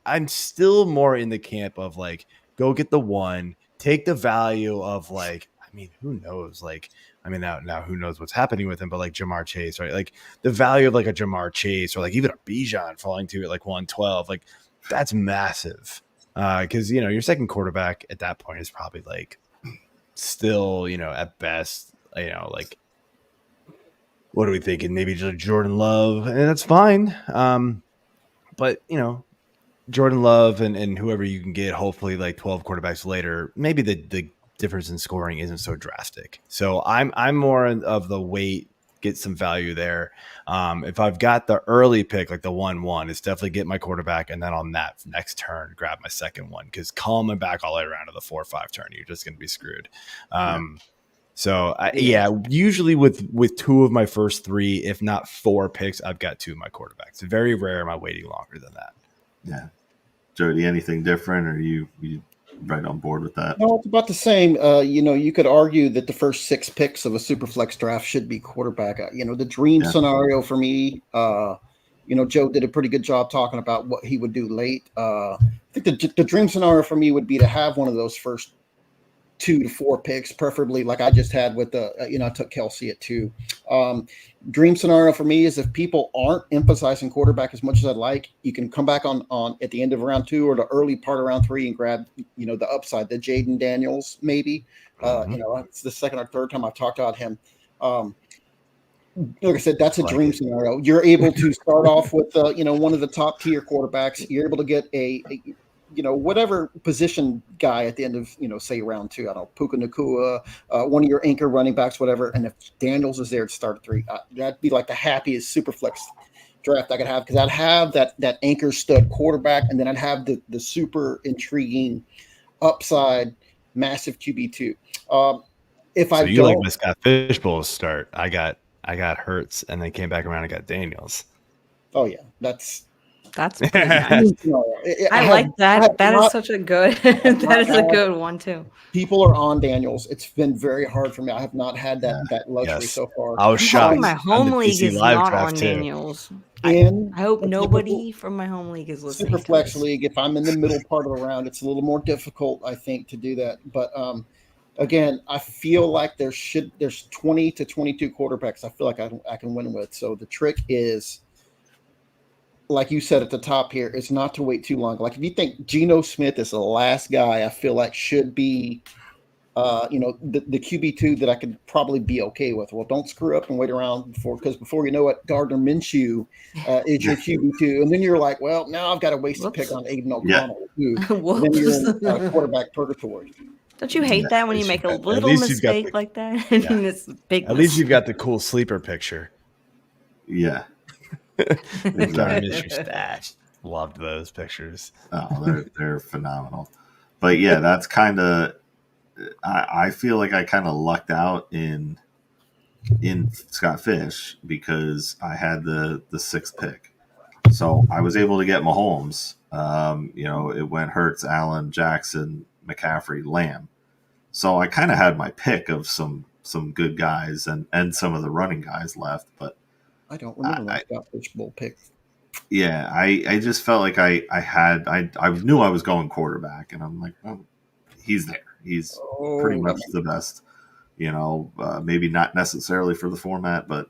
C: I'm still more in the camp of like, go get the one, take the value of like, I mean, who knows? Like, I mean, now who knows what's happening with him, but like Jamar Chase, right? Like the value of like a Jamar Chase or like even a Bijan falling to at like 112, like that's massive. Cause your second quarterback at that point is probably like still, at best, like, what are we thinking? Maybe just Jordan Love, and that's fine. But Jordan Love and whoever you can get, hopefully like 12 quarterbacks later, maybe the difference in scoring isn't so drastic. So I'm more of the wait get some value there. If I've got the early pick, like the 1-1, it's definitely get my quarterback, and then on that next turn, grab my second one, because calling back all the way around to the 4 or 5 turn, you're just going to be screwed. So usually with 2 of my first 3, if not 4 picks, I've got 2 of my quarterbacks. Very rare am I waiting longer than that.
D: Yeah. Jody, anything different, or are you right on board with that?
E: No, it's about the same. You could argue that the first 6 picks of a SuperFlex draft should be quarterback. The dream scenario for me, Joe did a pretty good job talking about what he would do late. I think the dream scenario for me would be to have one of those first 2 to 4 picks, preferably like I just had with I took Kelsey at 2. Dream scenario for me is if people aren't emphasizing quarterback as much as I'd like, you can come back on at the end of round 2 or the early part of round 3 and grab, the upside, the Jaden Daniels, maybe. It's the second or third time I've talked about him. Like I said, that's a dream scenario. You're able to start off with, one of the top tier quarterbacks. You're able to get a whatever position guy at the end of, say round 2, I don't know, Puka Nacua, one of your anchor running backs, whatever. And if Daniels is there to start at 3, that'd be like the happiest SuperFlex draft I could have, because I'd have that anchor stud quarterback, and then I'd have the super intriguing upside massive QB2.
C: So you like my Scott Fishbowl start? I got Hurts, and then came back around and got Daniels.
E: Oh yeah, that's
F: pretty nice. I like that. That is such a good. That is a good one too.
E: People are on Daniels. It's been very hard for me. I have not had that luxury so far.
C: I was shocked.
F: My home league is not on Daniels. I hope nobody from my home league is listening.
E: SuperFlex league. If I'm in the middle part of the round, it's a little more difficult, I think, to do that. But again, I feel like there's 20 to 22 quarterbacks I feel like I can win with. So the trick is, like you said at the top here, is not to wait too long. Like if you think Geno Smith is the last guy I feel like should be, the QB2 that I could probably be okay with. Well, don't screw up and wait around because before you know it, Gardner Minshew is your QB2. And then you're like, well, now I've got to waste a pick on Aiden O'Connell. Then you're in quarterback purgatory.
F: Don't you hate that when you make a little mistake like that? It's big.
C: At least you've got the cool sleeper picture.
D: Yeah.
C: Stash. Loved those pictures.
D: Oh, they're phenomenal. But yeah, that's kind of. I feel like I kind of lucked out in Scott Fish because I had the 6th pick, so I was able to get Mahomes. It went Hurts, Allen, Jackson, McCaffrey, Lamb. So I kind of had my pick of some good guys and some of the running guys left, but.
E: I don't remember that Scott Fishbowl pick.
D: Yeah, I just felt like I knew I was going quarterback, and I'm like, oh, he's there. He's pretty much the best. Maybe not necessarily for the format, but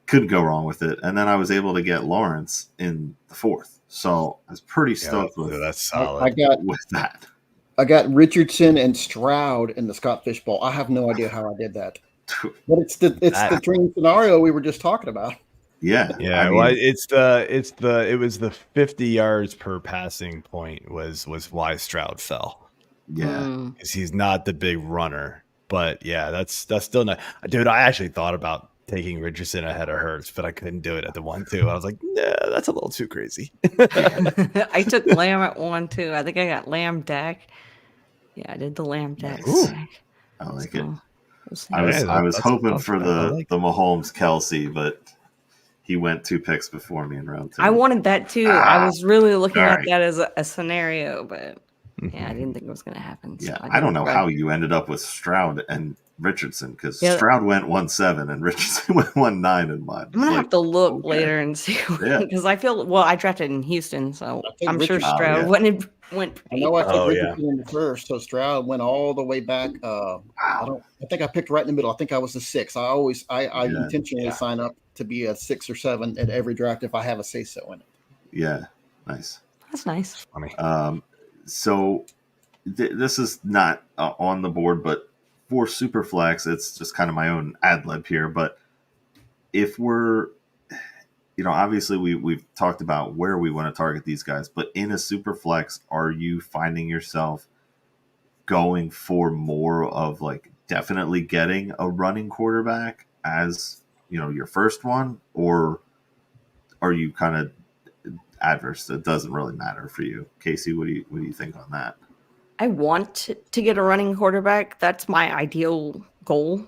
D: couldn't go wrong with it. And then I was able to get Lawrence in the 4th, so I was pretty stoked with
C: that's solid.
D: with that.
E: I got Richardson and Stroud in the Scott Fishbowl. I have no idea how I did that. But it's the dream scenario we were just talking about.
C: Yeah. It was the 50 yards per passing point was why Stroud fell.
D: Yeah,
C: because he's not the big runner. But yeah, that's still not. Dude, I actually thought about taking Richardson ahead of Hurts, but I couldn't do it at the 1-2. I was like, nah, that's a little too crazy.
F: I took Lamb at 1-2. I think I got Lamb Dak. Yeah, I did the Lamb Dak.
D: I like it. I was hoping for the Mahomes Kelsey, but he went 2 picks before me in round 2.
F: I wanted that too. I was really looking at that as a scenario, but yeah, I didn't think it was going to happen.
D: So I don't know how you ended up with Stroud and Richardson, because Stroud went 1-7 and Richardson went 1-9 in mine.
F: I'm gonna have to look later and see, because I feel I drafted in Houston, so I'm sure Stroud went.
E: I know I took Richardson in the 1st, so Stroud went all the way back. I think I picked right in the middle. I think I was the 6th. I intentionally sign up to be a 6 or 7 at every draft if I have a say so in it.
D: Yeah, nice.
F: That's nice.
C: Funny.
D: So this is not on the board, but for SuperFlex, it's just kind of my own ad lib here. But if we're, obviously we've talked about where we want to target these guys, but in a SuperFlex, are you finding yourself going for more of like definitely getting a running quarterback as your first one, or are you kind of adverse? It doesn't really matter for you. Casey, what do you think on that?
F: I want to get a running quarterback. That's my ideal goal.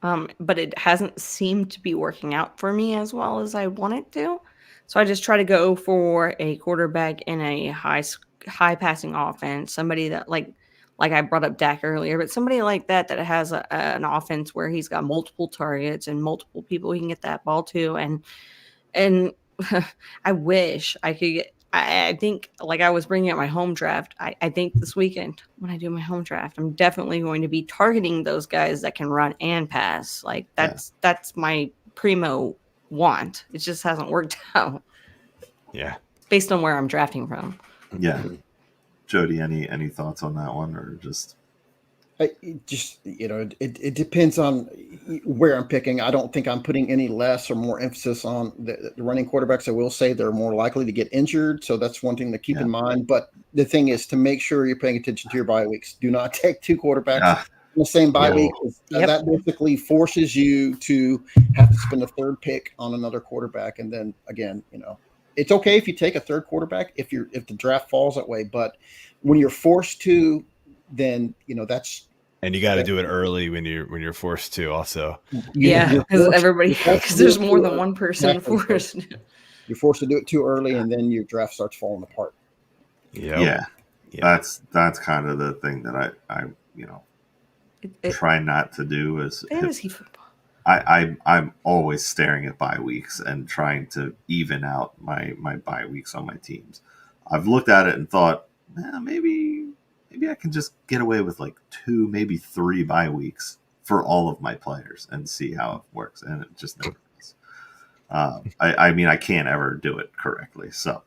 F: But it hasn't seemed to be working out for me as well as I want it to. So I just try to go for a quarterback in a high passing offense, somebody that like I brought up Dak earlier, but somebody like that has an offense where he's got multiple targets and multiple people he can get that ball to, and I wish I could get. I think, like I was bringing up my home draft, I think this weekend when I do my home draft, I'm definitely going to be targeting those guys that can run and pass. Like that's my primo want. It just hasn't worked out.
C: Yeah.
F: Based on where I'm drafting from.
D: Yeah. Jody, any thoughts on that one, or just?
E: It depends on where I'm picking. I don't think I'm putting any less or more emphasis on the running quarterbacks. I will say they're more likely to get injured, so that's one thing to keep in mind. But the thing is to make sure you're paying attention to your bye weeks. Do not take two quarterbacks in the same bye week. That basically forces you to have to spend a third pick on another quarterback, and then again, it's okay if you take a third quarterback if the draft falls that way, but when you're forced to, then that's,
C: and you got to do it early when you're forced to also.
F: Because there's more than one person forced.
E: You're forced to do it too early, and then your draft starts falling apart.
D: Yeah. That's kind of the thing that I try not to do is
F: fantasy football.
D: I'm always staring at bye weeks and trying to even out my bye weeks on my teams. I've looked at it and thought, maybe I can just get away with like 2, maybe 3 bye weeks for all of my players and see how it works. And it just never does. I can't ever do it correctly. So,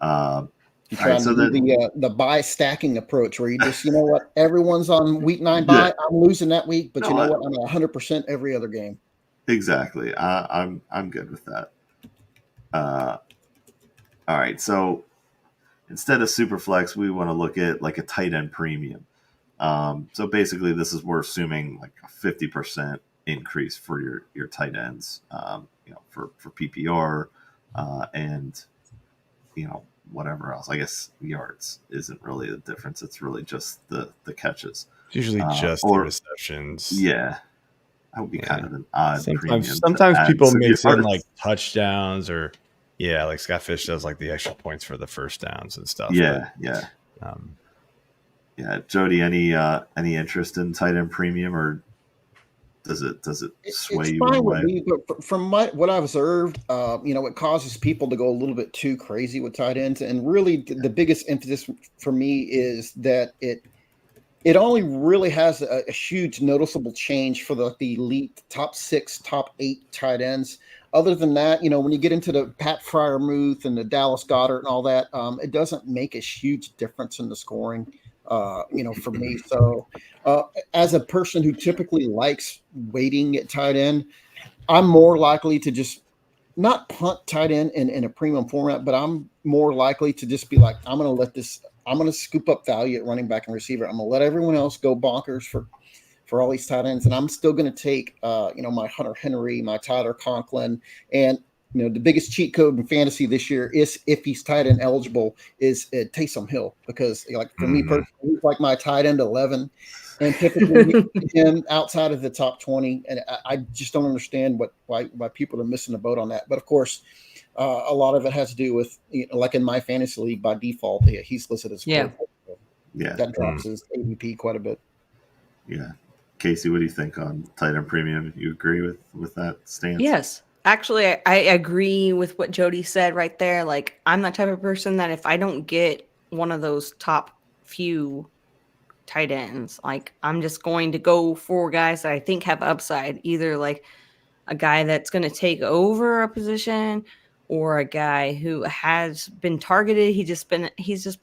E: you try to do the bye stacking approach where you just, what, everyone's on week 9 bye. I'm losing that week, but what? I'm 100% every other game.
D: Exactly. I'm good with that. All right. So instead of SuperFlex, we want to look at like a tight end premium. So basically, we're assuming like a 50% increase for your tight ends, for PPR, and whatever else. I guess yards isn't really the difference. It's really just the catches.
C: It's usually just the receptions.
D: Yeah. That would be kind of an odd premium.
C: Sometimes people mix in like touchdowns or like Scott Fish does like the extra points for the first downs and stuff.
D: Yeah. Jody, any interest in tight end premium, or does it sway you one way?
E: Me, but from what I've observed, it causes people to go a little bit too crazy with tight ends, and really the biggest emphasis for me is that it only really has a huge noticeable change for the elite top 6, top 8 tight ends. Other than that, when you get into the Pat Freiermuth and the Dallas Goedert and all that, it doesn't make a huge difference in the scoring. For me. So as a person who typically likes waiting at tight end, I'm more likely to just not punt tight end in a premium format, but I'm more likely to just be like, I'm going to scoop up value at running back and receiver. I'm going to let everyone else go bonkers for all these tight ends. And I'm still going to take, my Hunter Henry, my Tyler Conklin, and the biggest cheat code in fantasy this year is, if he's tight end eligible, is Taysom Hill, because for me personally, he's like my tight end 11, and typically him outside of the top 20. And I just don't understand why people are missing the boat on that. But of course, a lot of it has to do with, like in my fantasy league, by default, he's listed as that drops his ADP quite a bit.
D: Yeah, Casey, what do you think on tight end premium? You agree with that stance?
F: Yes. Actually, I agree with what Jody said right there. Like, I'm that type of person that if I don't get one of those top few tight ends, like, I'm just going to go for guys that I think have upside, either like a guy that's going to take over a position or a guy who has been targeted. He's just been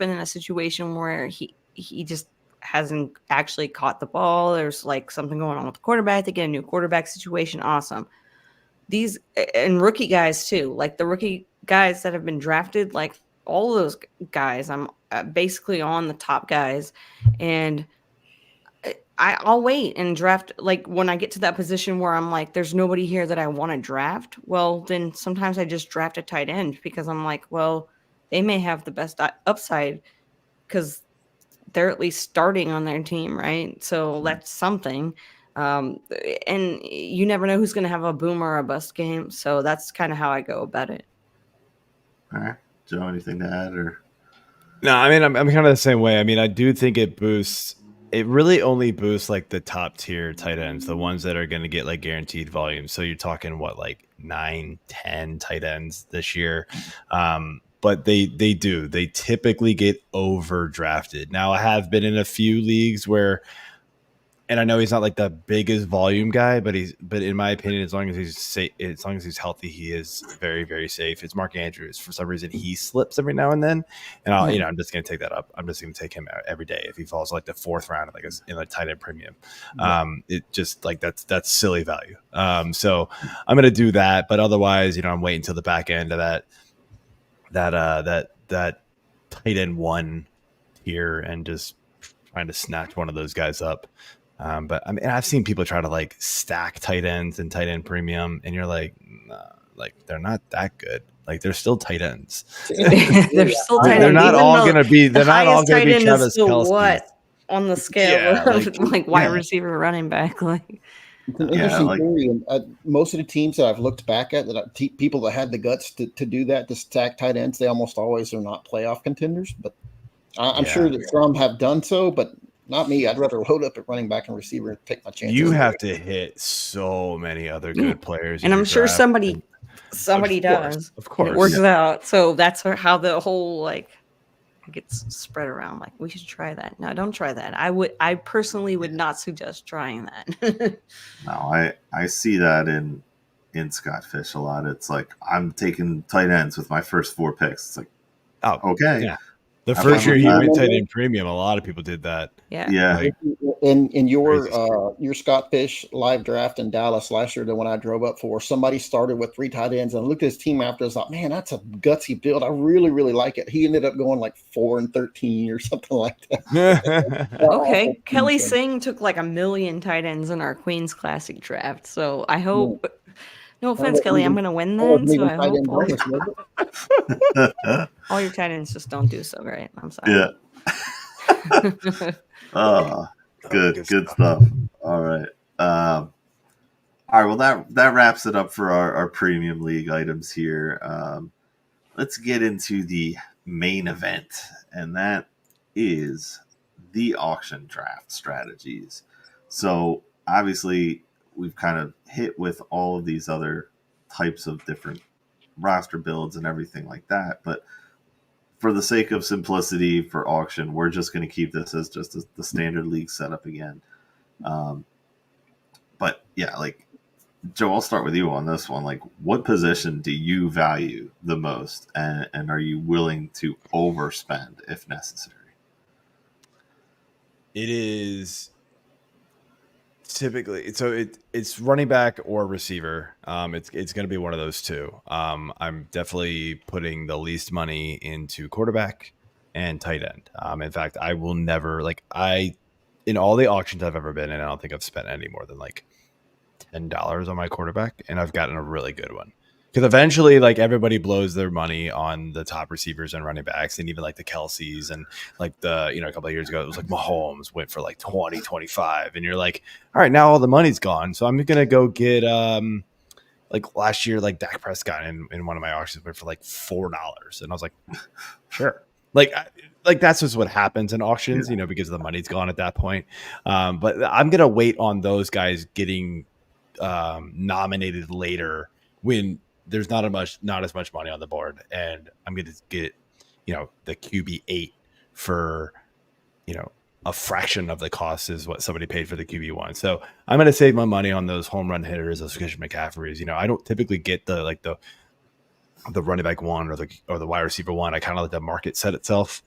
F: in a situation where he just hasn't actually caught the ball. There's like something going on with the quarterback. They get a new quarterback situation. Awesome. These and rookie guys too, like the rookie guys that have been drafted, like all of those guys, I'm basically on the top guys, and I'll wait and draft. Like when I get to that position where I'm like, there's nobody here that I want to draft. Well, then sometimes I just draft a tight end because I'm like, well, they may have the best upside because they're at least starting on their team, right? So that's something. And you never know who's going to have a boom or a bust game. So that's kind of how I go about it.
D: All right. Joe, anything to add? Or
C: No, I mean, I'm kind of the same way. I mean, I do think it really only boosts like the top tier tight ends, the ones that are going to get like guaranteed volume. So you're talking what, like 9, 10 tight ends this year. But they typically get overdrafted. Now I have been in a few leagues where, and I know he's not like the biggest volume guy, but in my opinion, as long as he's safe, as long as he's healthy, he is very, very safe. It's Mark Andrews. For some reason, he slips every now and then, and I'm just going to take that up. I'm just going to take him out every day if he falls like the 4th round, like in a tight end premium. It just like that's silly value. So I'm going to do that, but otherwise, I'm waiting until the back end of that tight end 1 tier and just trying to snatch one of those guys up. But I mean, I've seen people try to like stack tight ends and tight end premium, and you're like, nah, like they're not that good. Like they're still tight ends.
F: They're still tight ends.
C: They're not all going to be. They're not all going to be
F: Travis Kelce. What on the scale of like wide receiver, running back? Like
E: it's an interesting theory. And most of the teams that I've looked back at, people that had the guts to do that, to stack tight ends, they almost always are not playoff contenders. But I'm sure that some have done so, but not me. I'd rather load up at running back and receiver and take my chances.
C: You have to hit so many other good players,
F: and I'm sure somebody does.
C: Of course,
F: it works out. So that's how the whole like gets spread around. Like we should try that. No, don't try that. I personally would not suggest trying that.
D: No, I see that in Scott Fish a lot. It's like I'm taking tight ends with my first 4 picks. It's like, okay.
C: Yeah. The first year he went tight end premium, a lot of people did that.
F: Yeah.
C: Like,
E: in your Scott Fish live draft in Dallas last year, the one I drove up for, somebody started with 3 tight ends and I looked at his team after. I was like, man, that's a gutsy build. I really, really like it. He ended up going like 4-13 or something like that.
F: Okay. Kelly Singh took like 1 million tight ends in our Queen's Classic draft. So I hope. Yeah. No offense, Kelly. I'm going to win then. So I hope all your tight ends just don't do so great. I'm sorry.
D: Yeah. Good stuff. All right. All right. Well, that wraps it up for our premium league items here. Let's get into the main event, and that is the auction draft strategies. So obviously, we've kind of hit with all of these other types of different roster builds and everything like that. But for the sake of simplicity for auction, we're just going to keep this as just the standard league setup again. But yeah, like Joe, I'll start with you on this one. Like, what position do you value the most, and are you willing to overspend if necessary?
C: It is typically it's running back or receiver. It's going to be one of those two. I'm definitely putting the least money into quarterback and tight end. In fact, I will never in all the auctions I've ever been in, I don't think I've spent any more than like $10 on my quarterback, and I've gotten a really good one. Because eventually, like, everybody blows their money on the top receivers and running backs, and even like the Kelce's, and like a couple of years ago, it was like Mahomes went for like 20, 25, and you're like, all right, now all the money's gone, so I'm gonna go get like last year, like Dak Prescott in one of my auctions went for like $4, and I was like, sure, like that's just what happens in auctions, because the money's gone at that point. But I'm gonna wait on those guys getting nominated later when there's not as much money on the board, and I'm going to get, the QB 8 for, a fraction of the cost is what somebody paid for the QB 1. So I'm going to save my money on those home run hitters, those Christian McCaffreys. I don't typically get the running back 1 or the wide receiver 1. I kind of let the market set itself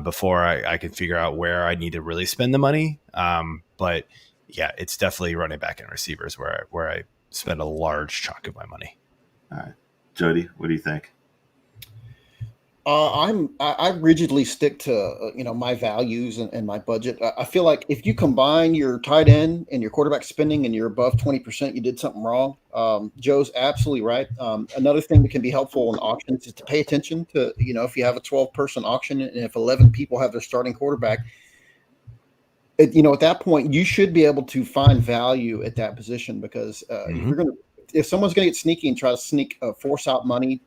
C: before I can figure out where I need to really spend the money. But yeah, it's definitely running back and receivers where I spend a large chunk of my money.
D: All right. Jody, what do you think?
E: I rigidly stick to my values and my budget. I feel like if you combine your tight end and your quarterback spending and you're above 20%, you did something wrong. Joe's absolutely right. Another thing that can be helpful in auctions is to pay attention to if you have a 12-person auction and if 11 people have their starting quarterback, at that point you should be able to find value at that position because if someone's going to get sneaky and try to force out money,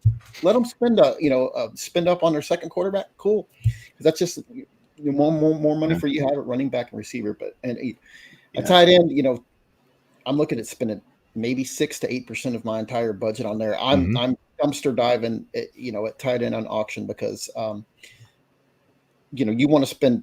E: let them spend up on their second quarterback. Cool, because that's just more money for you have at running back and receiver. But a tight end, I'm looking at spending maybe 6 to 8% of my entire budget on there. I'm dumpster diving, at tight end on auction because you want to spend,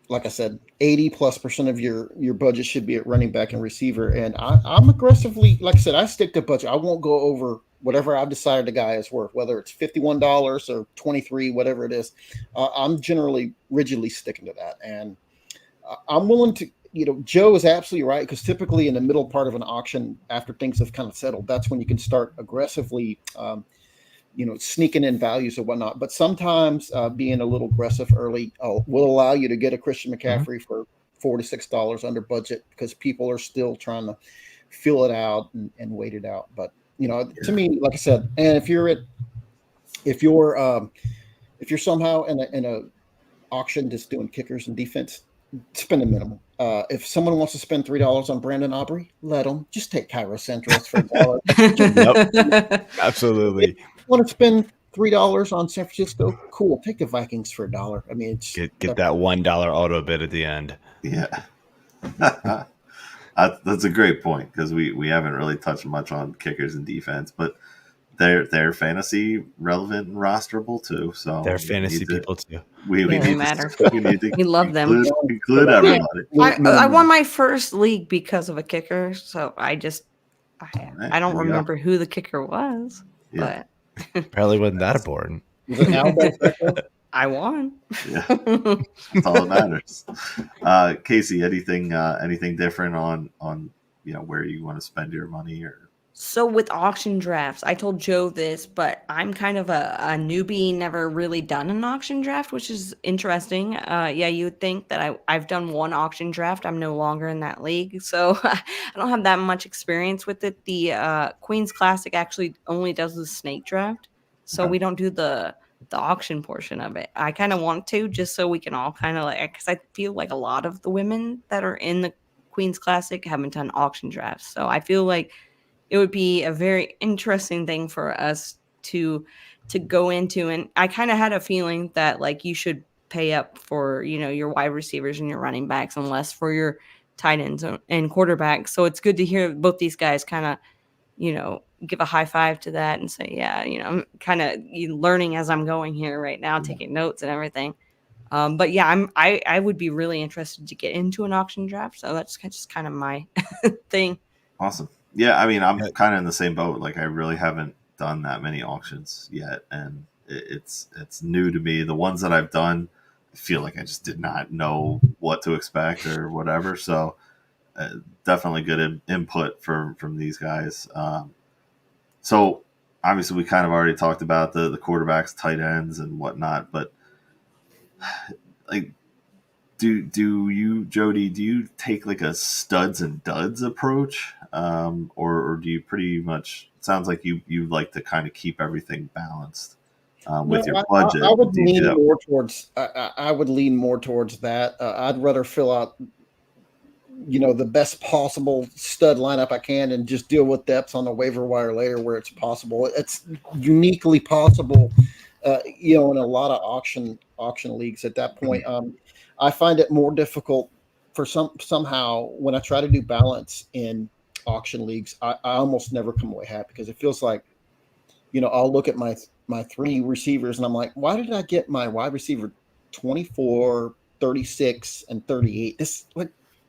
E: like I said, 80+% of your budget should be at running back and receiver. And I'm aggressively, like I said, I stick to budget. I won't go over whatever I've decided the guy is worth, whether it's $51 or $23, whatever it is. I'm generally rigidly sticking to that. And I'm willing to, Joe is absolutely right, because typically in the middle part of an auction, after things have kind of settled, that's when you can start aggressively sneaking in values or whatnot. But sometimes being a little aggressive early will allow you to get a Christian McCaffrey for $4 to $6 under budget because people are still trying to feel it out and wait it out. But to me, like I said, and if you're somehow in a auction just doing kickers and defense, spend a minimum. If someone wants to spend $3 on Brandon Aubrey, let them. Just take Cairo Centros for $1.
C: Yep. Absolutely.
E: If you want to spend $3 on San Francisco, cool. Take the Vikings for $1. I mean, it's
C: get that $1 auto bid at the end.
D: Yeah. That's a great point because we haven't really touched much on kickers and defense, but they're fantasy relevant and rosterable too. So
C: they're fantasy people too.
F: We love them.
D: Include everybody.
F: I won my first league because of a kicker, so I don't remember who the kicker was, but
C: probably wasn't that important.
F: I won.
D: Yeah, that's all that matters. Casey, anything different on where you want to spend your money or?
F: So with auction drafts, I told Joe this, but I'm kind of a newbie, never really done an auction draft, which is interesting. You would think that I've done one auction draft. I'm no longer in that league, so I don't have that much experience with it. The Queen's Classic actually only does the snake draft, so we don't do the auction portion of it. I kind of want to, just so we can all kind of because I feel like a lot of the women that are in the Queen's Classic haven't done auction drafts, so I feel like it would be a very interesting thing for us to go into. And I kind of had a feeling that you should pay up for, your wide receivers and your running backs and less for your tight ends and quarterbacks. So it's good to hear both these guys kind of, give a high five to that and say, yeah, I'm kind of learning as I'm going here right now, taking notes and everything. But yeah, I would be really interested to get into an auction draft. So that's just kind of my thing.
D: Awesome. Yeah, I mean, I'm kind of in the same boat. I really haven't done that many auctions yet, and it's new to me. The ones that I've done, I feel like I just did not know what to expect or whatever. So definitely good input from these guys. So obviously, we kind of already talked about the quarterbacks, tight ends, and whatnot. But do you, Jody? Do you take a studs and duds approach, or do you pretty much? It sounds like you like to kind of keep everything balanced with your budget.
E: I would lean more towards. I would lean more towards that. I'd rather fill out, the best possible stud lineup I can, and just deal with depths on the waiver wire later where it's possible. It's uniquely possible, in a lot of auction leagues at that point. I find it more difficult for somehow when I try to do balance in auction leagues, I almost never come away happy because it feels like, I'll look at my three receivers and I'm like, why did I get my wide receiver 24, 36, and 38? This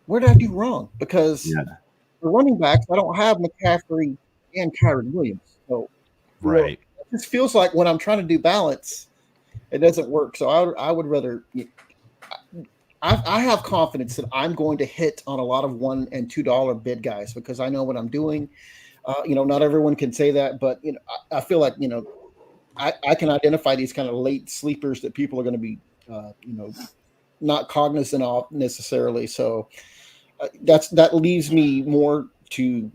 E: where did I do wrong? Because the running backs, I don't have McCaffrey and Kyron Williams. So
C: right.
E: It just feels like when I'm trying to do balance, it doesn't work. So I would rather. I have confidence that I'm going to hit on a lot of $1 and $2 bid guys because I know what I'm doing. Not everyone can say that, but I feel like I can identify these kind of late sleepers that people are going to be, not cognizant of necessarily. So that leaves me more to,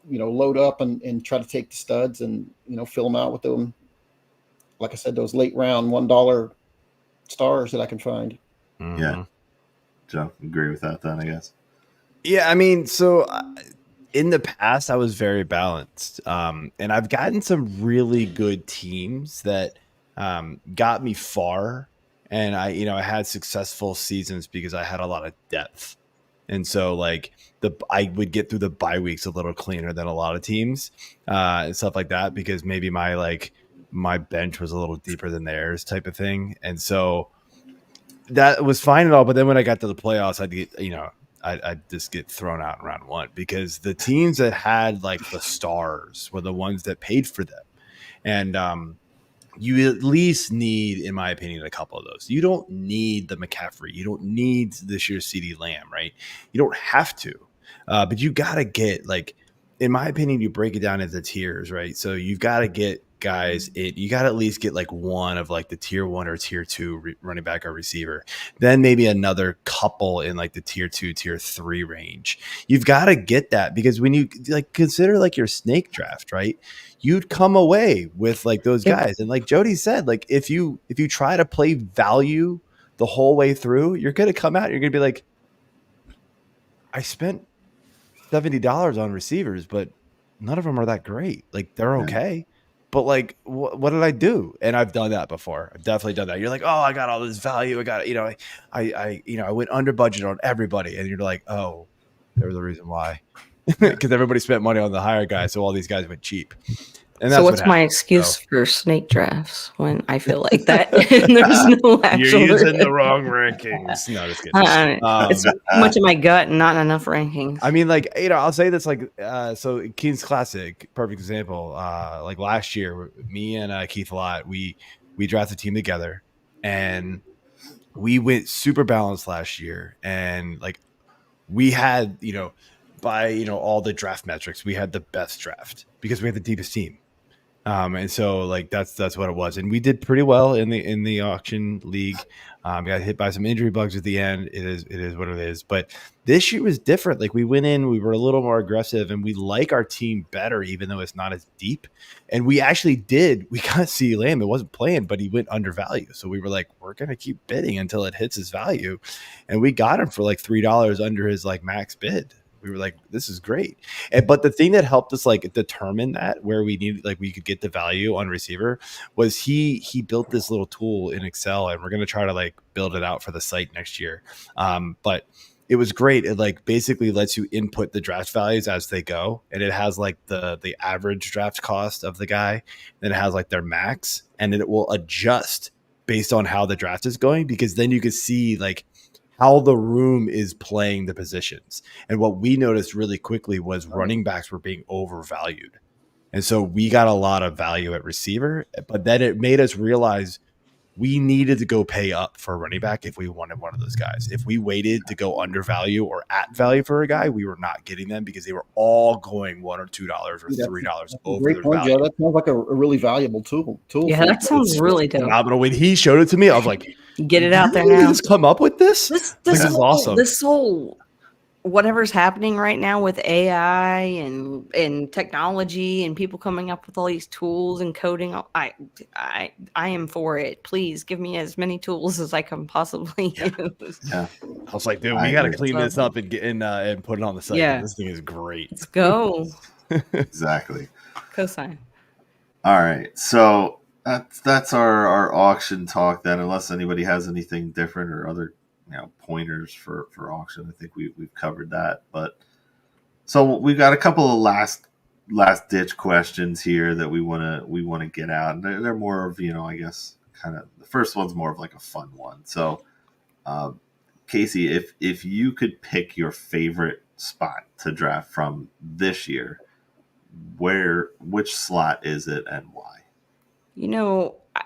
E: load up and try to take the studs and, fill them out with them. Like I said, those late round $1 stars that I can find.
C: Mm-hmm.
D: Yeah. Joe, agree with that then, I guess.
C: Yeah, I mean, so in the past, I was very balanced, and I've gotten some really good teams that got me far, and I had successful seasons because I had a lot of depth, and so like I would get through the bye weeks a little cleaner than a lot of teams and stuff like that because maybe my bench was a little deeper than theirs type of thing, and so that was fine and all. But then when I got to the playoffs, I'd get I'd just get thrown out in round one because the teams that had like the stars were the ones that paid for them. And you at least need, in my opinion, a couple of those. You don't need the McCaffrey. You don't need this year's CeeDee Lamb, right? You don't have to. But you got to get, like, in my opinion, you break it down into tiers, right? So you've got to get guys, you got to at least get like one of like the tier 1 or tier 2 running back or receiver, then maybe another couple in like the tier 2, tier 3 range. You've got to get that because when you like consider like your snake draft, right? You'd come away with like those guys. And like Jody said, like if you try to play value the whole way through, you're going to come out, you're going to be like, I spent $70 on receivers, but none of them are that great. Like they're okay. But like, what did I do? And I've done that before. I've definitely done that. You're like, oh, I got all this value. I got, I went under budget on everybody. And you're like, oh, there was a reason why. Because everybody spent money on the higher guys. So all these guys went cheap. And that's
F: so what's my excuse for snake drafts when I feel like that? And there's no actual.
C: You're using the wrong rankings. No, just kidding.
F: It's much of my gut and not enough rankings.
C: I mean, like, I'll say this, like, so Keen's Classic, perfect example. Like last year, me and Keith Lott, we drafted a team together, and we went super balanced last year, and like we had, by all the draft metrics, we had the best draft because we had the deepest team. And so like that's what it was, and we did pretty well in the auction league. Got hit by some injury bugs at the end. It is what it is. But this year was different. Like we went in, we were a little more aggressive, and we like our team better, even though it's not as deep. And we actually did. We got CeeDee Lamb. It wasn't playing, but he went undervalued. So we were like, we're gonna keep bidding until it hits his value, and we got him for like $3 under his like max bid. We were like, this is great. But the thing that helped us like determine that where we needed, like we could get the value on receiver was he built this little tool in Excel, and we're going to try to like build it out for the site next year. But it was great. It like basically lets you input the draft values as they go. And it has like the average draft cost of the guy. Then it has like their max, and then it will adjust based on how the draft is going, because then you can see like how the room is playing the positions. And what we noticed really quickly was running backs were being overvalued. And so we got a lot of value at receiver, but then it made us realize we needed to go pay up for a running back if we wanted one of those guys. If we waited to go under value or at value for a guy, we were not getting them because they were all going $1 or $2 or $3 over
E: great
C: their
E: point,
C: value.
E: Joe. That sounds like a really valuable tool.
F: Yeah, that sounds really dope.
C: Phenomenal. When he showed it to me, I was like,
F: get it out there
C: now.
F: now.
C: Just come up with this.
F: This
C: is awesome.
F: This whole whatever's happening right now with AI and technology and people coming up with all these tools and coding, I am for it. Please give me as many tools as I can possibly use.
D: Yeah.
C: I was like, dude, we got to clean this up and get and put it on the site.
F: Yeah.
C: This thing is great.
F: Let's go.
D: Exactly.
F: Cosign.
D: All right. So that's our auction talk then, unless anybody has anything different or other pointers for auction. I think we've covered that. But so we've got a couple of last ditch questions here that we want to get out. And they're more of, I guess kind of the first one's more of like a fun one. So Casey, if you could pick your favorite spot to draft from this year, which slot is it and why?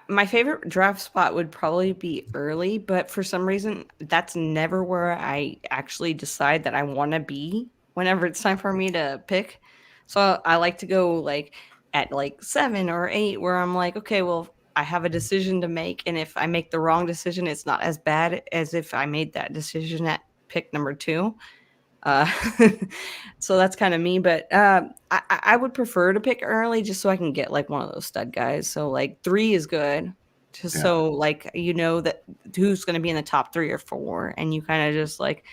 F: My favorite draft spot would probably be early, but for some reason, that's never where I actually decide that I want to be whenever it's time for me to pick. So I like to go like at like 7 or 8, where I'm like, okay, well, I have a decision to make, and if I make the wrong decision, it's not as bad as if I made that decision at pick number 2. So that's kind of me, but I would prefer to pick early just so I can get like one of those stud guys. So like 3 is good, just so like that who's going to be in the top 3 or 4, and you kind of just like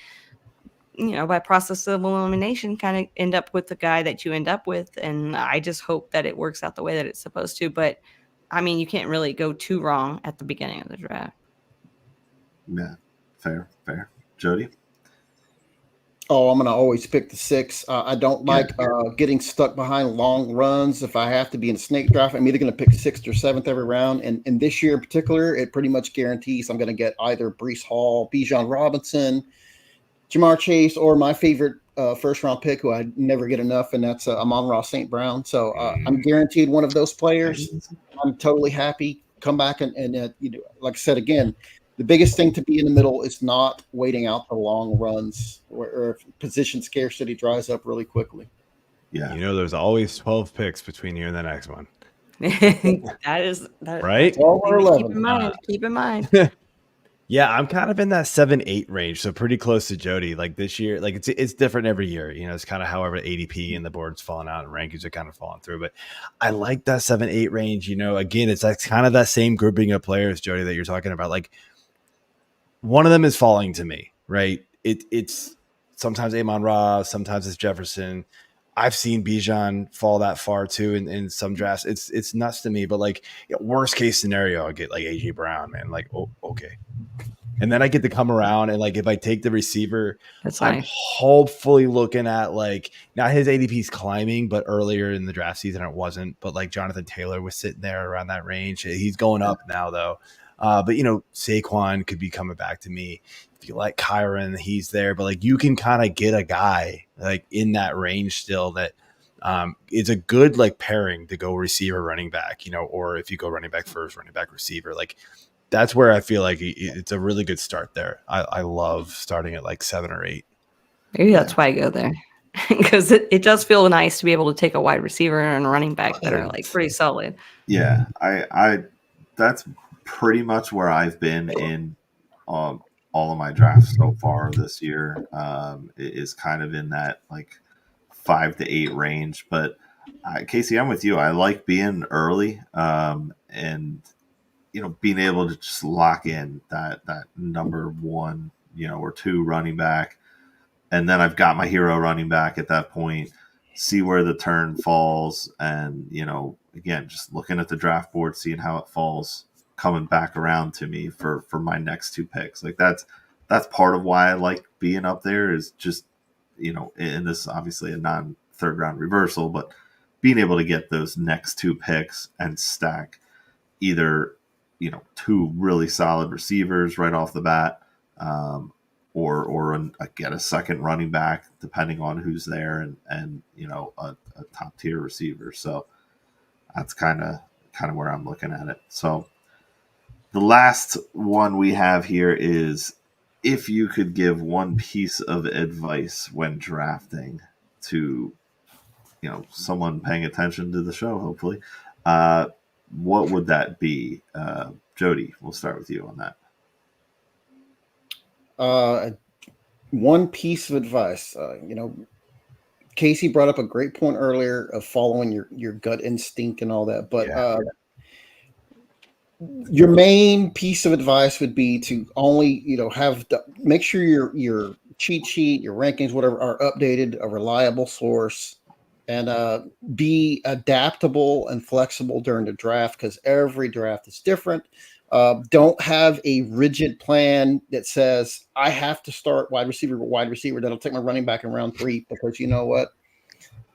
F: by process of elimination kind of end up with the guy that you end up with, and I just hope that it works out the way that it's supposed to. But I mean, you can't really go too wrong at the beginning of the draft.
D: Yeah, fair. Jody?
E: Oh, I'm going to always pick the 6. I don't like getting stuck behind long runs. If I have to be in a snake draft, I'm either going to pick 6th or 7th every round. And this year in particular, it pretty much guarantees I'm going to get either Breece Hall, Bijan Robinson, Jamar Chase, or my favorite first-round pick, who I never get enough, and that's Amon-Ra St. Brown. So I'm guaranteed one of those players. I'm totally happy. Come back and like I said again, the biggest thing to be in the middle is not waiting out the long runs or position scarcity dries up really quickly.
D: Yeah.
C: There's always 12 picks between you and the next one.
F: that is
C: right.
E: 12 or 11.
F: Keep in mind.
C: Yeah, I'm kind of in that 7-8 range, so pretty close to Jody. Like this year, like it's different every year. It's kind of however ADP and the board's falling out and rankings are kind of falling through. But I like that 7-8 range. Again, it's like kind of that same grouping of players, Jody, that you're talking about. Like one of them is falling to me, right? It's sometimes Amon-Ra, sometimes it's Jefferson. I've seen Bijan fall that far too in some drafts. It's nuts to me, but like worst case scenario, I get like AJ Brown, man. Like, oh, okay. And then I get to come around and like if I take the receiver, I'm hopefully looking at like now his ADP's climbing, but earlier in the draft season it wasn't. But like Jonathan Taylor was sitting there around that range. He's going up now though. But Saquon could be coming back to me. If you like Kyron, he's there. But like you can kind of get a guy like in that range still that is a good like pairing to go receiver, running back, or if you go running back first, running back receiver, like that's where I feel like it's a really good start there. I love starting at like 7 or 8.
F: Maybe that's why I go there. Because it does feel nice to be able to take a wide receiver and a running back that are like pretty solid.
D: Yeah, I that's pretty much where I've been in all of my drafts so far this year. Is kind of in that like 5 to 8 range. But Casey, I'm with you. I like being early and being able to just lock in that number 1, or 2 running back. And then I've got my hero running back at that point, see where the turn falls. And, again, just looking at the draft board, seeing how it falls, coming back around to me for my next 2 picks. Like that's part of why I like being up there is just, and this is obviously a non-third round reversal, but being able to get those next 2 picks and stack either, 2 really solid receivers right off the bat, or get a second running back depending on who's there, and a top tier receiver. So that's kind of where I'm looking at it. So the last one we have here is if you could give one piece of advice when drafting to someone paying attention to the show, hopefully, what would that be? Jody, we'll start with you on that.
E: One piece of advice, Casey brought up a great point earlier of following your gut instinct and all that, but your main piece of advice would be to only, make sure your cheat sheet, your rankings, whatever, are updated, a reliable source, and be adaptable and flexible during the draft because every draft is different. Don't have a rigid plan that says I have to start wide receiver. That'll take my running back in round 3 because you know what?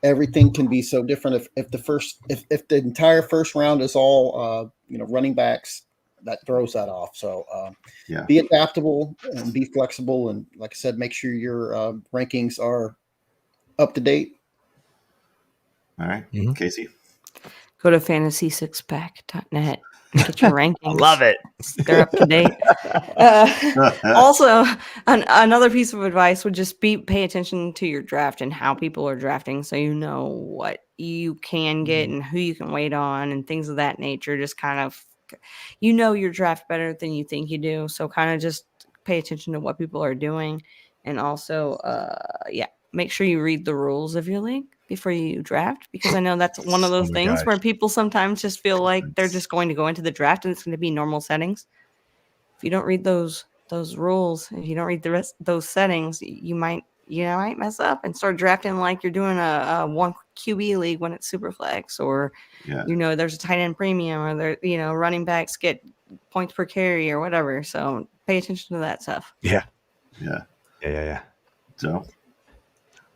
E: Everything can be so different. If the entire first round is all running backs, that throws that off. So be adaptable and be flexible, and like I said, make sure your rankings are up to date.
D: All right, Casey.
F: Go to fantasy6pack.net and get your rankings.
C: I love it.
F: They're up to date. Also, another piece of advice would just pay attention to your draft and how people are drafting so you know what you can get and who you can wait on and things of that nature. Just kind of you know your draft better than you think you do. So kind of just pay attention to what people are doing. And also, make sure you read the rules of your league before you draft, because I know that's one of those things where people sometimes just feel like they're just going to go into the draft and it's going to be normal settings. If you don't read those rules, if you don't read the rest those settings, you might mess up and start drafting like you're doing a one QB league when it's SuperFlex, or there's a tight end premium, or there running backs get points per carry or whatever. So pay attention to that stuff.
C: Yeah.
D: Joe?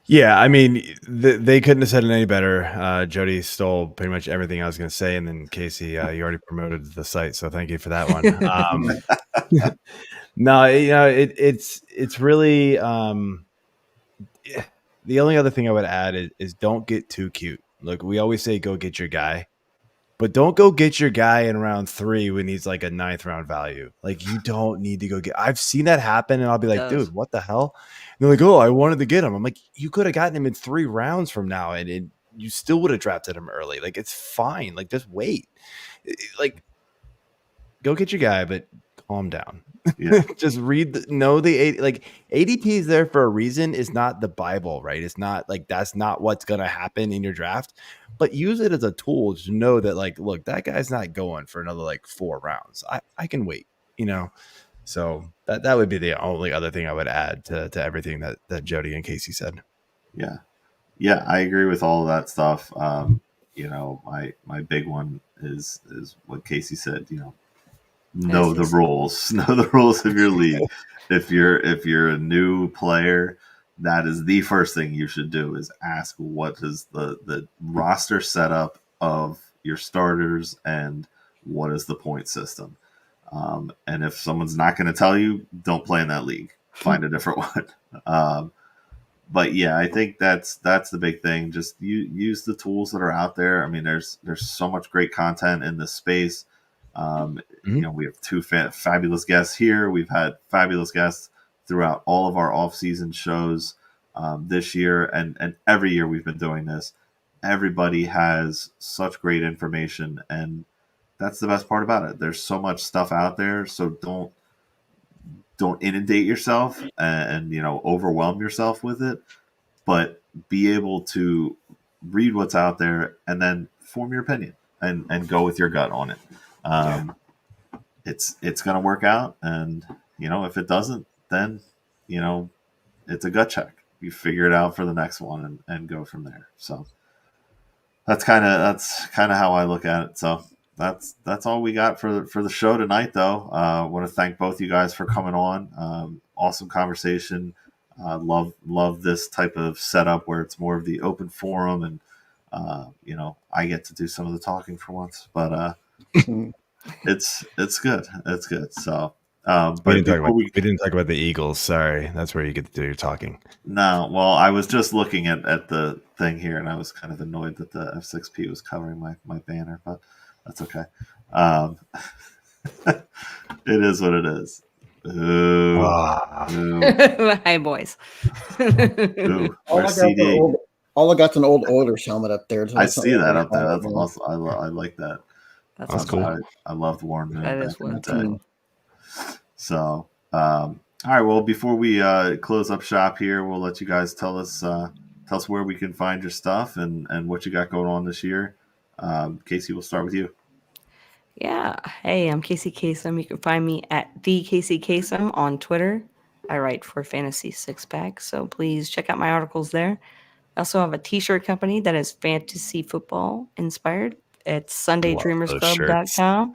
C: Yeah, I mean, they couldn't have said it any better. Jody stole pretty much everything I was going to say, and then Casey, you already promoted the site, so thank you for that one. No, it's really the only other thing I would add is don't get too cute. Look, we always say go get your guy, but don't go get your guy in round 3 when he's like a 9th round value. Like, you don't need to go get. I've seen that happen, and I'll be like, dude, what the hell? And they're like, oh, I wanted to get him. I'm like, you could have gotten him in 3 rounds from now, and you still would have drafted him early. Like, it's fine. Like, just wait. Like, go get your guy, but calm down. Yeah. Just read the ADP is there for a reason. It's not the Bible, right? It's not like that's not what's going to happen in your draft, but use it as a tool to know that, like, look, that guy's not going for another like 4 rounds. I can wait, So that would be the only other thing I would add to everything that Jody and Casey said.
D: Yeah, I agree with all of that stuff. My big one is what Casey said. Know the rules. Know the rules of your league. If you're a new player, that is the first thing you should do, is ask what is the roster setup of your starters and what is the point system. And if someone's not going to tell you, don't play in that league. Find a different one. But yeah, I think that's the big thing. Just use the tools that are out there. I mean, there's so much great content in this space. We have 2 fabulous guests here. We've had fabulous guests throughout all of our off-season shows this year, and every year we've been doing this. Everybody has such great information, and that's the best part about it. There's so much stuff out there, so don't inundate yourself and overwhelm yourself with it, but be able to read what's out there and then form your opinion and go with your gut on it. It's going to work out, and if it doesn't, then it's a gut check. You figure it out for the next one and go from there. So that's kind of how I look at it. So that's all we got for the show tonight, though. I want to thank both you guys for coming on. Awesome conversation. Love this type of setup where it's more of the open forum, and I get to do some of the talking for once, but it's good. It's good. So, but
C: we didn't talk about the Eagles. Sorry, that's where you get to do your talking.
D: No, well, I was just looking at the thing here, and I was kind of annoyed that the F6P was covering my banner, but that's okay. It is what it is. Ooh.
F: Hi, boys.
D: Ooh, CD.
E: All I got's an old Oilers helmet up there.
D: I see that up there. That's awesome. I like that.
F: That's
C: cool.
D: I loved Warren.
F: That is cool.
D: So, all right. Well, before we close up shop here, we'll let you guys tell us where we can find your stuff and what you got going on this year. Casey, we'll start with you.
F: Yeah. Hey, I'm Casey Kasem. You can find me at the Casey Kasem on Twitter. I write for Fantasy Six Pack, so please check out my articles there. I also have a t-shirt company that is fantasy football inspired. It's SundayDreamersClub.com.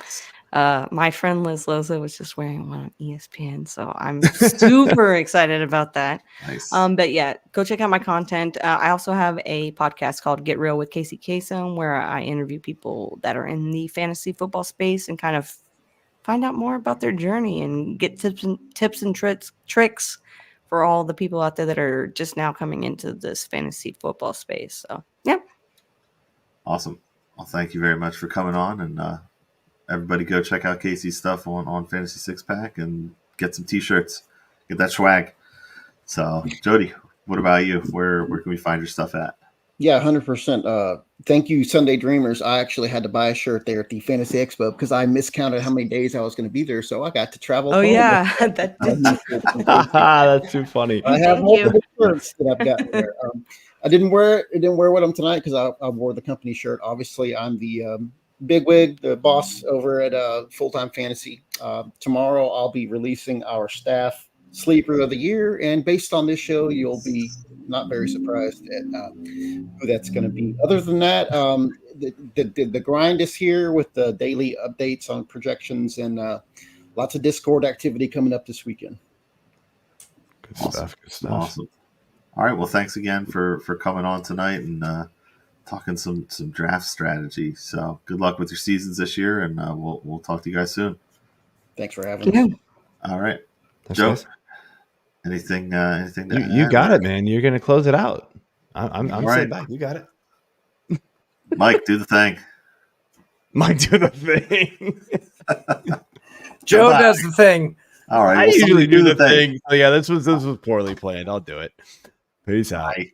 F: My friend Liz Loza was just wearing one on ESPN, so I'm super excited about that.
D: Nice.
F: But yeah, go check out my content. I also have a podcast called Get Real with Casey Kasem, where I interview people that are in the fantasy football space and kind of find out more about their journey and get tips and tricks for all the people out there that are just now coming into this fantasy football space. So yeah.
D: Awesome. Well, thank you very much for coming on, and everybody go check out Casey's stuff on Fantasy Six Pack and get some t-shirts, get that swag. So, Jody, what about you? Where can we find your stuff at?
E: Yeah, 100%. Thank you, Sunday Dreamers. I actually had to buy a shirt there at the Fantasy Expo because I miscounted how many days I was going to be there, so I got to travel.
F: Oh
E: home.
F: yeah, that did.
C: That's too funny.
E: I have
F: Thank you.
E: multiple shirts that I've gotten there. I didn't wear with them tonight because I wore the company shirt. Obviously, I'm the bigwig, the boss over at Full Time Fantasy. Tomorrow, I'll be releasing our staff sleeper of the year, and based on this show, you'll be not very surprised at who that's going to be. Other than that, the grind is here with the daily updates on projections and lots of Discord activity coming up this weekend.
C: Good
D: Awesome.
C: stuff. Good stuff.
D: Awesome. All right. Well, thanks again for coming on tonight and talking some draft strategy. So good luck with your seasons this year, and we'll talk to you guys soon.
E: Thanks for having us.
D: All right,
C: Thanks,
D: Joe.
C: guys.
D: Anything?
C: You got it, man. You're gonna close it out. I'm
D: All
C: sitting
D: right.
C: back. You got it.
D: Mike, do the thing.
C: Mike, do the thing.
B: Joe
D: Goodbye.
B: does the thing.
D: All right.
C: I
D: well,
C: usually
D: somebody
C: do the thing. Oh, yeah, this was poorly planned. I'll do it. Peace out.
D: Bye.